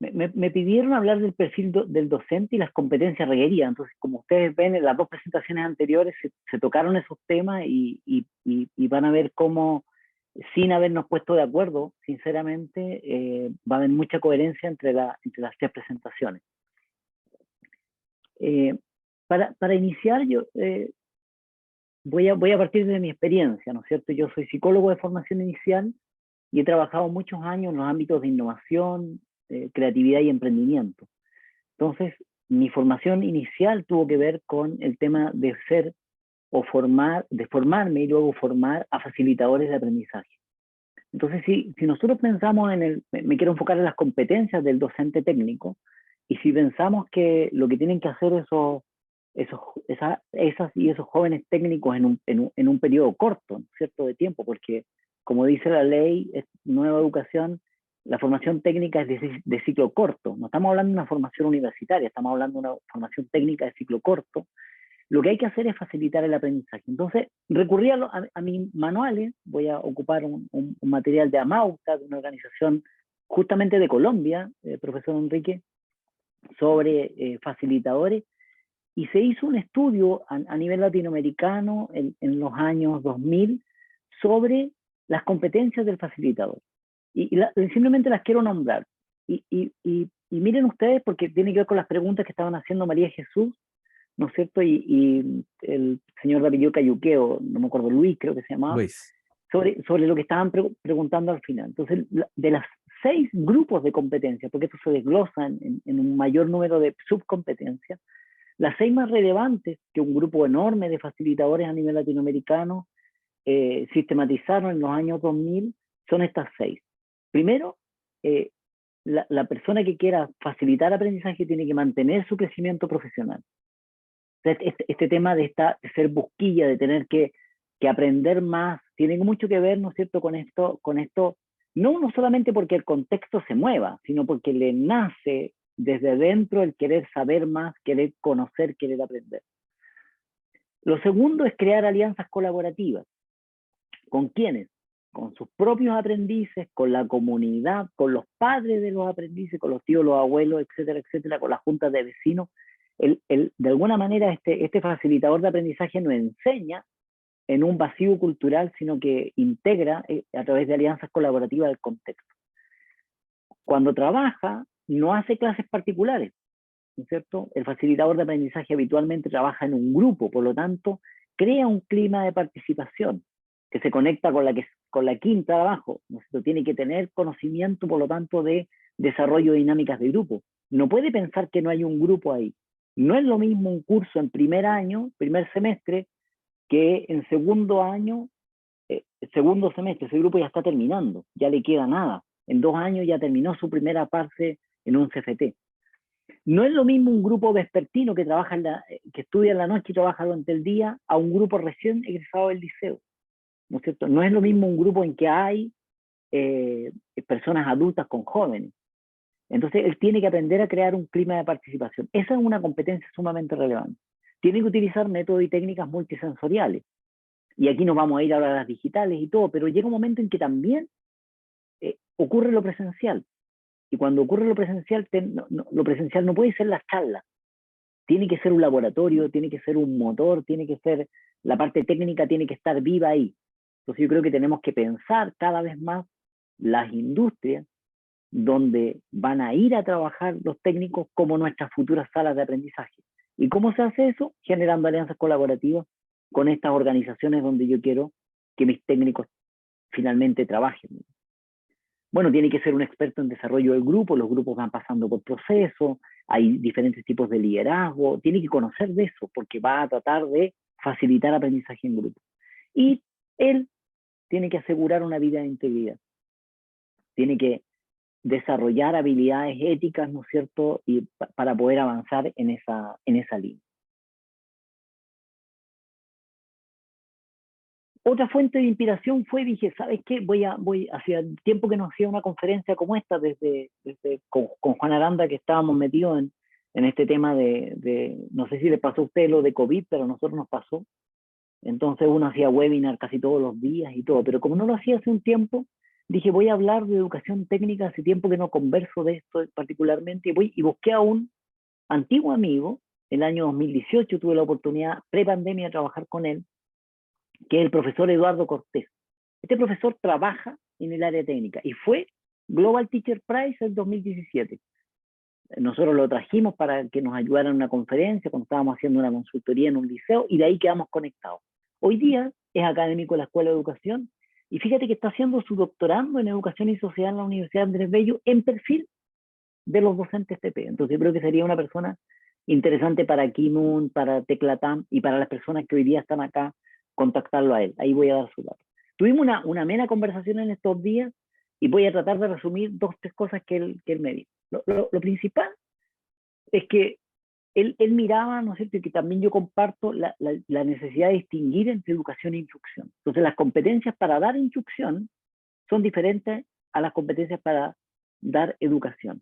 Me pidieron hablar del perfil del docente y las competencias requeridas. Entonces, como ustedes ven, en las dos presentaciones anteriores se tocaron esos temas y van a ver cómo, sin habernos puesto de acuerdo, sinceramente, va a haber mucha coherencia entre las tres presentaciones. Para iniciar, yo voy a partir de mi experiencia, ¿no es cierto? Yo soy psicólogo de formación inicial y he trabajado muchos años en los ámbitos de innovación, creatividad y emprendimiento. Entonces, mi formación inicial tuvo que ver con el tema de ser o de formarme y luego formar a facilitadores de aprendizaje. Entonces, si nosotros pensamos me quiero enfocar en las competencias del docente técnico, y si pensamos que lo que tienen que hacer esas y esos jóvenes técnicos en un periodo corto, ¿cierto?, de tiempo, porque como dice la ley, nueva educación, la formación técnica es de ciclo corto. No estamos hablando de una formación universitaria, estamos hablando de una formación técnica de ciclo corto. Lo que hay que hacer es facilitar el aprendizaje. Entonces, recurrí a mis manuales. Voy a ocupar un material de Amauta, de una organización justamente de Colombia, profesor Enrique, sobre facilitadores, y se hizo un estudio a nivel latinoamericano en los años 2000 sobre las competencias del facilitador. Y simplemente las quiero nombrar. Y miren ustedes, porque tiene que ver con las preguntas que estaban haciendo María Jesús, ¿no es cierto? Y el señor David Cayuqueo, no me acuerdo, Luis creo que se llamaba, Luis. sobre lo que estaban preguntando al final. Entonces, de las 6 grupos de competencias, porque esto se desglosa en un mayor número de subcompetencias, las 6 más relevantes que un grupo enorme de facilitadores a nivel latinoamericano sistematizaron en los años 2000 son estas 6. Primero, la persona que quiera facilitar aprendizaje tiene que mantener su crecimiento profesional. Este tema de ser busquilla, de tener que aprender más, tiene mucho que ver, ¿no es cierto?, con esto, no solamente porque el contexto se mueva, sino porque le nace desde dentro el querer saber más, querer conocer, querer aprender. Lo segundo es crear alianzas colaborativas. ¿Con quiénes? Con sus propios aprendices, con la comunidad, con los padres de los aprendices, con los tíos, los abuelos, etcétera, etcétera, con las juntas de vecinos. De alguna manera este facilitador de aprendizaje nos enseña en un vacío cultural, sino que integra a través de alianzas colaborativas el contexto. Cuando trabaja, no hace clases particulares, ¿no es cierto? El facilitador de aprendizaje habitualmente trabaja en un grupo, por lo tanto, crea un clima de participación que se conecta con la quinta de abajo, ¿no es cierto? Tiene que tener conocimiento, por lo tanto, de desarrollo de dinámicas de grupo. No puede pensar que no hay un grupo ahí. No es lo mismo un curso en primer año, primer semestre, que en segundo año, segundo semestre, ese grupo ya está terminando, ya le queda nada. En 2 años ya terminó su primera parte en un CFT. No es lo mismo un grupo vespertino que que estudia en la noche y trabaja durante el día a un grupo recién egresado del liceo, ¿no es cierto? No es lo mismo un grupo en que hay personas adultas con jóvenes. Entonces él tiene que aprender a crear un clima de participación. Esa es una competencia sumamente relevante. Tiene que utilizar métodos y técnicas multisensoriales. Y aquí nos vamos a ir ahora a las digitales y todo, pero llega un momento en que también ocurre lo presencial. Y cuando ocurre lo presencial, lo presencial no puede ser la charla. Tiene que ser un laboratorio, tiene que ser un motor, tiene que ser, la parte técnica tiene que estar viva ahí. Entonces yo creo que tenemos que pensar cada vez más las industrias donde van a ir a trabajar los técnicos como nuestras futuras salas de aprendizaje. ¿Y cómo se hace eso? Generando alianzas colaborativas con estas organizaciones donde yo quiero que mis técnicos finalmente trabajen. Bueno, tiene que ser un experto en desarrollo del grupo, los grupos van pasando por procesos, hay diferentes tipos de liderazgo, tiene que conocer de eso porque va a tratar de facilitar aprendizaje en grupo. Y él tiene que asegurar una vida de integridad, tiene que desarrollar habilidades éticas, ¿no es cierto?, y para poder avanzar en esa línea. Otra fuente de inspiración fue, dije, ¿sabes qué? Hacía tiempo que no hacía una conferencia como esta, con Juan Aranda, que estábamos metidos en este tema no sé si le pasó a usted lo de COVID, pero a nosotros nos pasó. Entonces uno hacía webinar casi todos los días y todo, pero como no lo hacía hace un tiempo, dije, voy a hablar de educación técnica, hace tiempo que no converso de esto particularmente, y busqué a un antiguo amigo, el año 2018 tuve la oportunidad, pre-pandemia, de trabajar con él, que es el profesor Eduardo Cortés. Este profesor trabaja en el área técnica y fue Global Teacher Prize en 2017. Nosotros lo trajimos para que nos ayudara en una conferencia, cuando estábamos haciendo una consultoría en un liceo, y de ahí quedamos conectados. Hoy día es académico de la Escuela de Educación, y fíjate que está haciendo su doctorando en Educación y Sociedad en la Universidad Andrés Bello en perfil de los docentes TP. Entonces yo creo que sería una persona interesante para Kimun, para Teclatam y para las personas que hoy día están acá, contactarlo a él. Ahí voy a dar su dato. Tuvimos una amena conversación en estos días y voy a tratar de resumir 2 o 3 cosas que él me dijo. Lo principal es que él miraba, ¿no es cierto?, y que también yo comparto la necesidad de distinguir entre educación e instrucción. Entonces las competencias para dar instrucción son diferentes a las competencias para dar educación.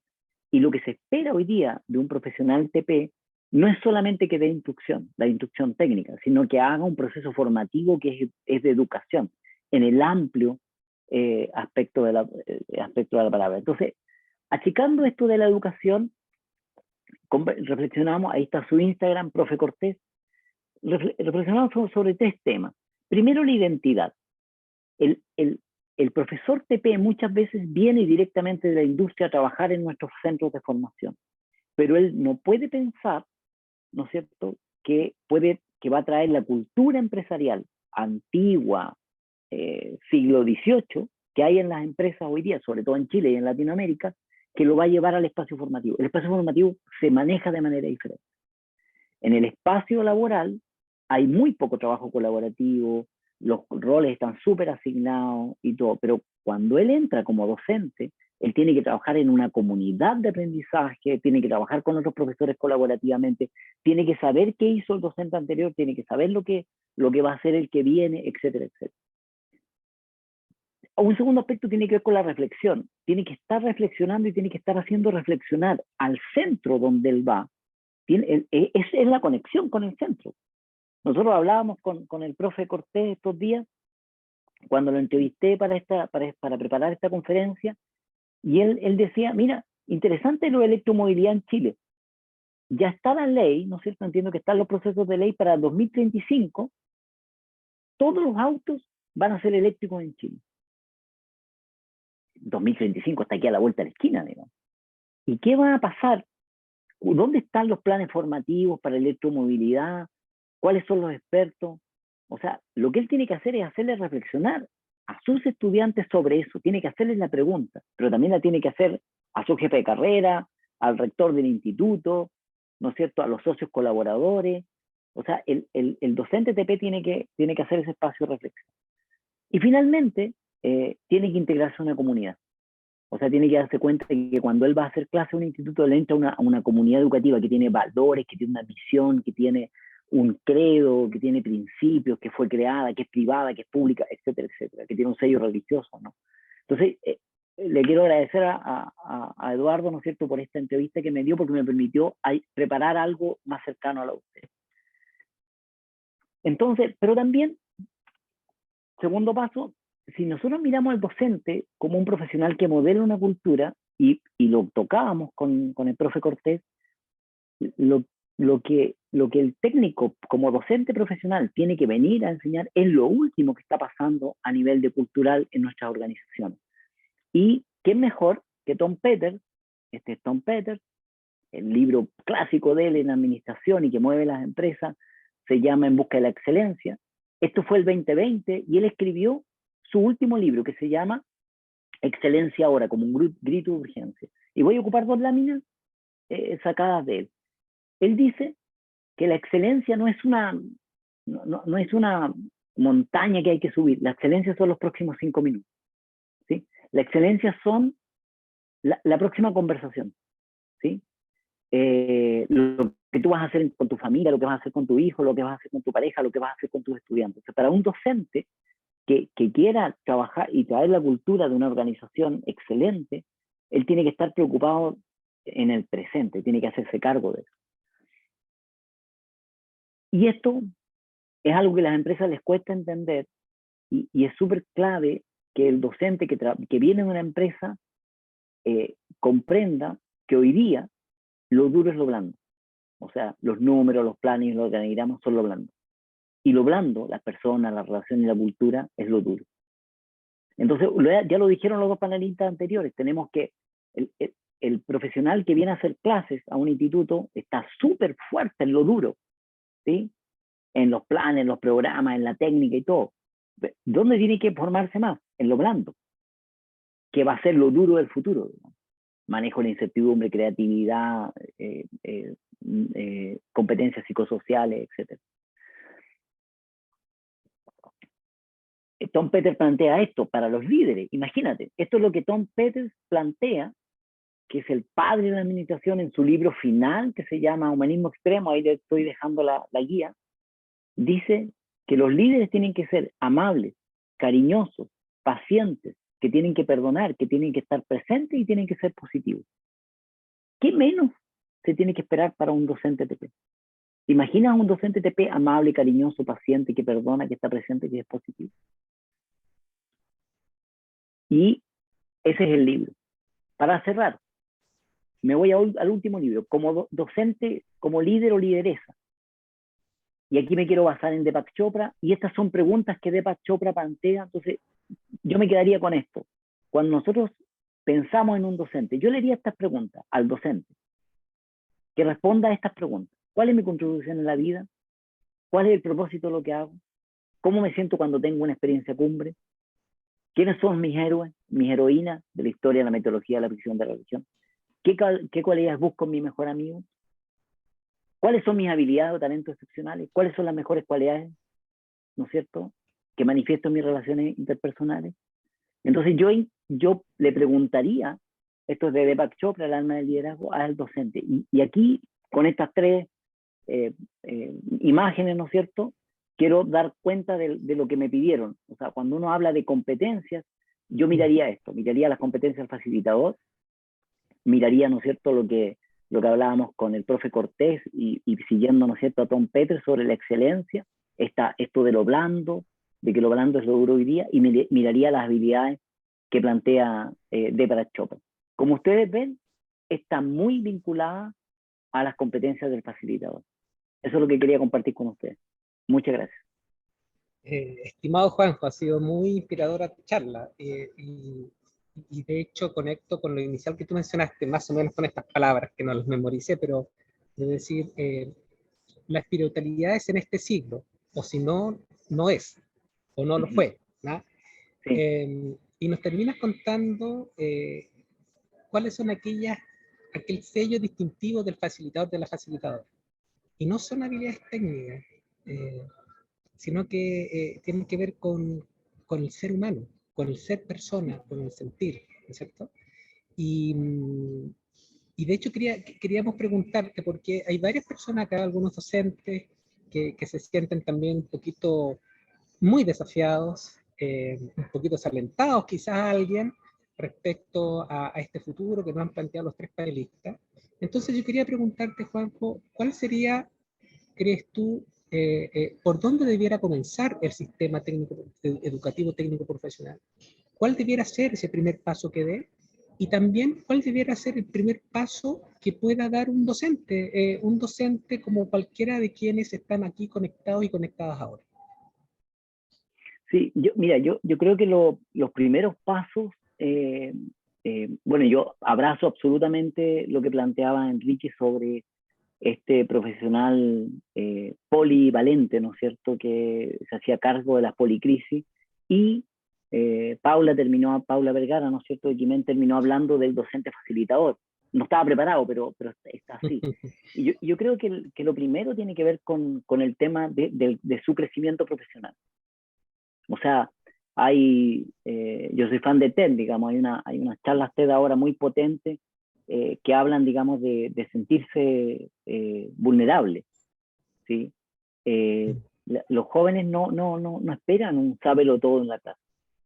Y lo que se espera hoy día de un profesional TP no es solamente que dé instrucción, la instrucción técnica, sino que haga un proceso formativo que es de educación, en el amplio aspecto de la palabra. Entonces, achicando esto de la educación, reflexionamos, ahí está su Instagram, profe Cortés, reflexionamos sobre 3 temas. Primero, la identidad. El profesor TP muchas veces viene directamente de la industria a trabajar en nuestros centros de formación, pero él no puede pensar, ¿no es cierto?, que va a traer la cultura empresarial antigua, siglo XVIII, que hay en las empresas hoy día, sobre todo en Chile y en Latinoamérica, que lo va a llevar al espacio formativo. El espacio formativo se maneja de manera diferente. En el espacio laboral hay muy poco trabajo colaborativo, los roles están súper asignados y todo, pero cuando él entra como docente, él tiene que trabajar en una comunidad de aprendizaje, tiene que trabajar con otros profesores colaborativamente, tiene que saber qué hizo el docente anterior, tiene que saber lo que va a hacer el que viene, etcétera, etcétera. Un segundo aspecto tiene que ver con la reflexión. Tiene que estar reflexionando y tiene que estar haciendo reflexionar al centro donde él va. Es la conexión con el centro. Nosotros hablábamos con el profe Cortés estos días, cuando lo entrevisté para preparar esta conferencia, y él decía, mira, interesante lo de electromovilidad en Chile. Ya está la ley, ¿no es cierto? Entiendo que están los procesos de ley para 2035, todos los autos van a ser eléctricos en Chile. 2035 está aquí a la vuelta de la esquina, digamos. ¿Y qué va a pasar? ¿Dónde están los planes formativos para electromovilidad? ¿Cuáles son los expertos? O sea, lo que él tiene que hacer es hacerles reflexionar a sus estudiantes sobre eso. Tiene que hacerles la pregunta, pero también la tiene que hacer a su jefe de carrera, al rector del instituto, ¿no es cierto?, a los socios colaboradores. O sea, el docente TP tiene que hacer ese espacio de reflexión. Y finalmente, tiene que integrarse a una comunidad. O sea, tiene que darse cuenta de que cuando él va a hacer clase en un instituto, él entra a una comunidad educativa que tiene valores, que tiene una visión, que tiene un credo, que tiene principios, que fue creada, que es privada, que es pública, etcétera, etcétera, que tiene un sello religioso, ¿no? Entonces, le quiero agradecer a Eduardo, ¿no es cierto?, por esta entrevista que me dio, porque me permitió preparar algo más cercano a la usted. Entonces, pero también, segundo paso, si nosotros miramos al docente como un profesional que modela una cultura, y lo tocábamos con el profe Cortés, lo que el técnico como docente profesional tiene que venir a enseñar es lo último que está pasando a nivel de cultural en nuestras organizaciones. Y qué mejor que Tom Peters, Tom Peters, el libro clásico de él en administración y que mueve las empresas, se llama En busca de la excelencia. Esto fue el 2020 y él escribió su último libro que se llama Excelencia Ahora, como un grito de urgencia. Y voy a ocupar 2 láminas sacadas de él. Él dice que la excelencia no es una montaña que hay que subir. La excelencia son los próximos 5 minutos. ¿Sí? La excelencia son la próxima conversación. ¿Sí? Lo que tú vas a hacer con tu familia, lo que vas a hacer con tu hijo, lo que vas a hacer con tu pareja, lo que vas a hacer con tus estudiantes. O sea, para un docente que quiera trabajar y traer la cultura de una organización excelente, él tiene que estar preocupado en el presente, tiene que hacerse cargo de eso. Y esto es algo que a las empresas les cuesta entender, y es súper clave que el docente que viene de una empresa comprenda que hoy día lo duro es lo blando. O sea, los números, los planes, los organigramas son lo blando. Y lo blando, las personas, la relación y la cultura, es lo duro. Entonces, ya lo dijeron los 2 panelistas anteriores, tenemos que el profesional que viene a hacer clases a un instituto está súper fuerte en lo duro, ¿sí? En los planes, en los programas, en la técnica y todo. ¿Dónde tiene que formarse más? En lo blando, que va a ser lo duro del futuro, ¿no? Manejo de la incertidumbre, creatividad, competencias psicosociales, etc. Tom Peters plantea esto para los líderes. Imagínate, esto es lo que Tom Peters plantea, que es el padre de la administración, en su libro final, que se llama Humanismo Extremo. Ahí le estoy dejando la guía. Dice que los líderes tienen que ser amables, cariñosos, pacientes, que tienen que perdonar, que tienen que estar presentes y tienen que ser positivos. ¿Qué menos se tiene que esperar para un docente TP? ¿Imaginas a un docente TP amable, cariñoso, paciente, que perdona, que está presente, que es positivo? Y ese es el libro. Para cerrar, me voy al último libro, como docente, como líder o lideresa. Y aquí me quiero basar en Deepak Chopra, y estas son preguntas que Deepak Chopra plantea. Entonces, yo me quedaría con esto. Cuando nosotros pensamos en un docente, yo le haría estas preguntas al docente, que responda a estas preguntas. ¿Cuál es mi contribución en la vida? ¿Cuál es el propósito de lo que hago? ¿Cómo me siento cuando tengo una experiencia cumbre? ¿Quiénes son mis héroes, mis heroínas de la historia, de la metodología, de la ficción, de la religión? ¿Qué cualidades busco en mi mejor amigo? ¿Cuáles son mis habilidades o talentos excepcionales? ¿Cuáles son las mejores cualidades, ¿no es cierto?, que manifiesto en mis relaciones interpersonales. Entonces yo le preguntaría, esto es de Deepak Chopra, el alma del liderazgo, al docente. Y aquí, con estas 3 imágenes, ¿no es cierto?, quiero dar cuenta de lo que me pidieron. O sea, cuando uno habla de competencias, yo miraría esto, miraría las competencias del facilitador, miraría, ¿no es cierto?, lo que hablábamos con el profe Cortés y siguiendo, ¿no es cierto?, a Tom Peters sobre la excelencia, esto de lo blando, de que lo blando es lo duro hoy día, y miraría las habilidades que plantea Deepak Chopra. Como ustedes ven, está muy vinculada a las competencias del facilitador. Eso es lo que quería compartir con ustedes. Muchas gracias. Estimado Juanjo, ha sido muy inspiradora tu charla, y de hecho conecto con lo inicial que tú mencionaste, más o menos con estas palabras que no las memoricé, pero es decir, la espiritualidad es en este siglo, o si no, no es, o no lo fue, ¿no? Sí. Y nos terminas contando cuáles son aquel sello distintivo del facilitador, de la facilitadora. Y no son habilidades técnicas, sino que tienen que ver con el ser humano, con el ser persona, con el sentir, ¿no es cierto? Y de hecho queríamos preguntarte, porque hay varias personas acá, algunos docentes, que se sienten también un poquito muy desafiados, un poquito desalentados quizás a alguien respecto a este futuro que nos han planteado los tres panelistas. Entonces yo quería preguntarte, Juanjo, ¿cuál sería, crees tú, por dónde debiera comenzar el sistema educativo técnico profesional? ¿Cuál debiera ser ese primer paso que dé? Y también, ¿cuál debiera ser el primer paso que pueda dar un docente como cualquiera de quienes están aquí conectados y conectadas ahora? Sí, mira, yo creo que los primeros pasos, bueno, yo abrazo absolutamente lo que planteaba Enrique sobre este profesional polivalente, ¿no es cierto?, que se hacía cargo de las policrisis, y Paula Vergara, ¿no es cierto?, de Quimen, terminó hablando del docente facilitador. No estaba preparado, pero está así. Y yo creo que lo primero tiene que ver con el tema de su crecimiento profesional. O sea, yo soy fan de TED, digamos, hay unas charlas TED ahora muy potentes que hablan, digamos, de sentirse vulnerable, ¿sí? Los jóvenes no esperan un sábelo todo en la clase,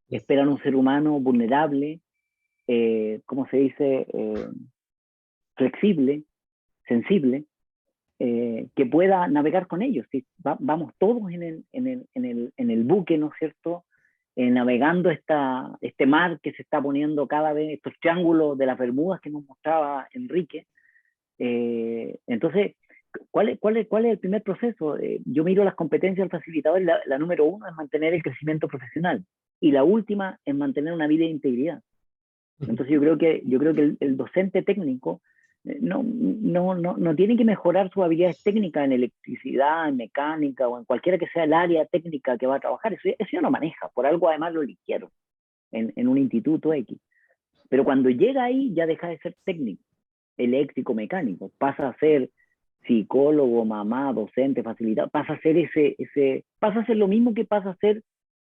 esperan un ser humano vulnerable, ¿cómo se dice? Flexible, sensible, que pueda navegar con ellos. ¿Sí? Vamos todos en el buque, ¿no es cierto?, navegando este mar que se está poniendo cada vez, estos triángulos de las Bermudas que nos mostraba Enrique. Entonces, ¿cuál es el primer proceso? Yo miro las competencias del facilitador, y la número 1 es mantener el crecimiento profesional, y la última es mantener una vida de integridad. Entonces yo creo que el docente técnico no tiene que mejorar sus habilidades técnicas en electricidad, en mecánica o en cualquiera que sea el área técnica que va a trabajar. Eso ya no maneja, por algo además lo eligieron en un instituto X. Pero cuando llega ahí ya deja de ser técnico, eléctrico, mecánico, pasa a ser psicólogo, mamá, docente, facilitador, pasa a ser lo mismo que pasa a ser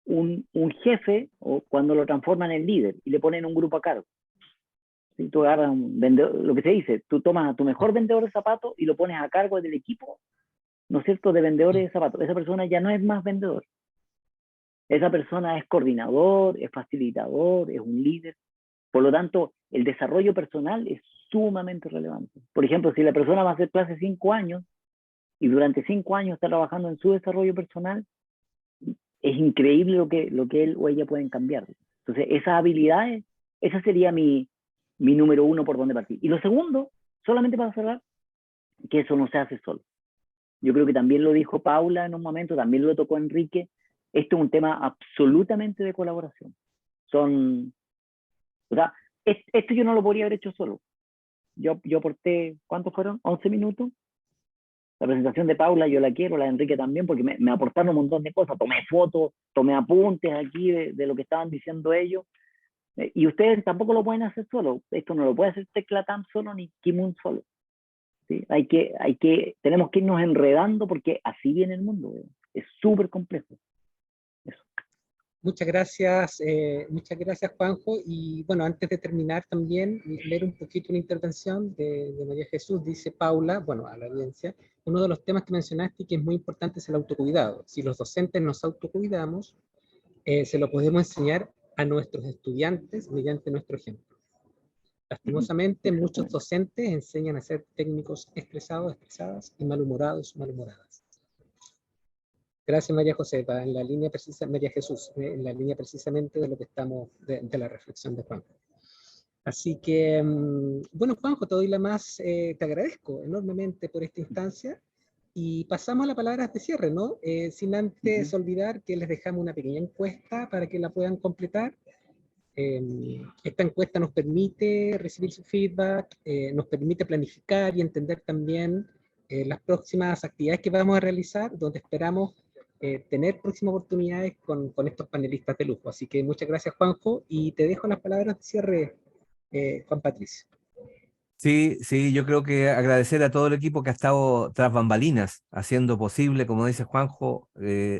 un jefe, o cuando lo transforman en líder y le ponen un grupo a cargo. Si tú agarras un vendedor, lo que se dice, tú tomas a tu mejor vendedor de zapatos y lo pones a cargo del equipo, ¿no es cierto?, de vendedores de zapatos. Esa persona ya no es más vendedor. Esa persona es coordinador, es facilitador, es un líder. Por lo tanto, el desarrollo personal es sumamente relevante. Por ejemplo, si la persona va a hacer clase 5 años y durante 5 años está trabajando en su desarrollo personal, es increíble lo que él o ella pueden cambiar. Entonces, esas habilidades, esa sería mi número 1 por donde partir. Y lo segundo, solamente para cerrar, que eso no se hace solo. Yo creo que también lo dijo Paula en un momento, también lo tocó Enrique. Esto es un tema absolutamente de colaboración. O sea, esto yo no lo podría haber hecho solo. Yo aporté, ¿cuántos fueron? 11 minutos. La presentación de Paula yo la quiero, la de Enrique también, porque me aportaron un montón de cosas. Tomé fotos, tomé apuntes aquí de lo que estaban diciendo ellos. Y ustedes tampoco lo pueden hacer solo. Esto no lo puede hacer Tecla Tam solo, ni Kimun solo. ¿Sí? Tenemos que irnos enredando, porque así viene el mundo. Es súper complejo. Eso. Muchas gracias, Juanjo. Y bueno, antes de terminar también, leer un poquito una intervención de María Jesús. Dice Paula, bueno, a la audiencia, uno de los temas que mencionaste y que es muy importante es el autocuidado. Si los docentes nos autocuidamos, se lo podemos enseñar a nuestros estudiantes mediante nuestro ejemplo. Lastimosamente, muchos docentes enseñan a ser técnicos estresados, estresadas y malhumorados, malhumoradas. Gracias, María Josefa, en la línea precisa, María Jesús, en la línea precisamente de lo que estamos, de la reflexión de Juanjo. Así que, bueno, Juanjo, te doy la más, te agradezco enormemente por esta instancia, y pasamos a las palabras de cierre, ¿no? Sin antes olvidar que les dejamos una pequeña encuesta para que la puedan completar. Esta encuesta nos permite recibir su feedback, nos permite planificar y entender también las próximas actividades que vamos a realizar, donde esperamos tener próximas oportunidades con estos panelistas de lujo. Así que muchas gracias, Juanjo, y te dejo las palabras de cierre, Juan Patricio. Sí, sí, yo creo que agradecer a todo el equipo que ha estado tras bambalinas, haciendo posible, como dice Juanjo,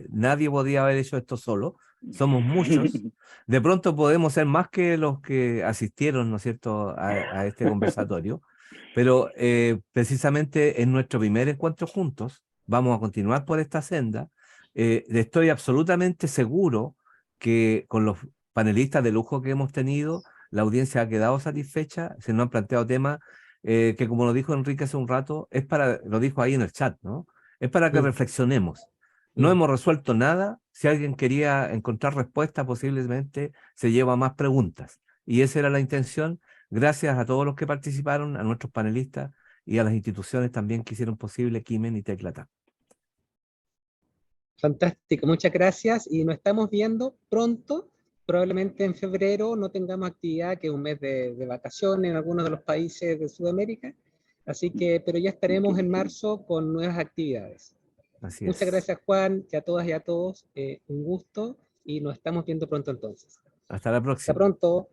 nadie podía haber hecho esto solo, somos muchos, de pronto podemos ser más que los que asistieron, ¿no es cierto?, a este conversatorio, pero precisamente en nuestro primer encuentro juntos, vamos a continuar por esta senda. Estoy absolutamente seguro que con los panelistas de lujo que hemos tenido, la audiencia ha quedado satisfecha, se nos han planteado temas que, como lo dijo Enrique hace un rato, lo dijo ahí en el chat, ¿no? Es para que reflexionemos. No hemos resuelto nada. Si alguien quería encontrar respuesta, posiblemente se lleva más preguntas. Y esa era la intención. Gracias a todos los que participaron, a nuestros panelistas y a las instituciones también que hicieron posible Kimen y Teclata. Fantástico, muchas gracias, y nos estamos viendo pronto. Probablemente en febrero no tengamos actividad, que es un mes de vacaciones en algunos de los países de Sudamérica, así que, pero ya estaremos en marzo con nuevas actividades. Así Muchas es. gracias, Juan, y a todas y a todos, un gusto, y nos estamos viendo pronto entonces. Hasta la próxima. Hasta pronto.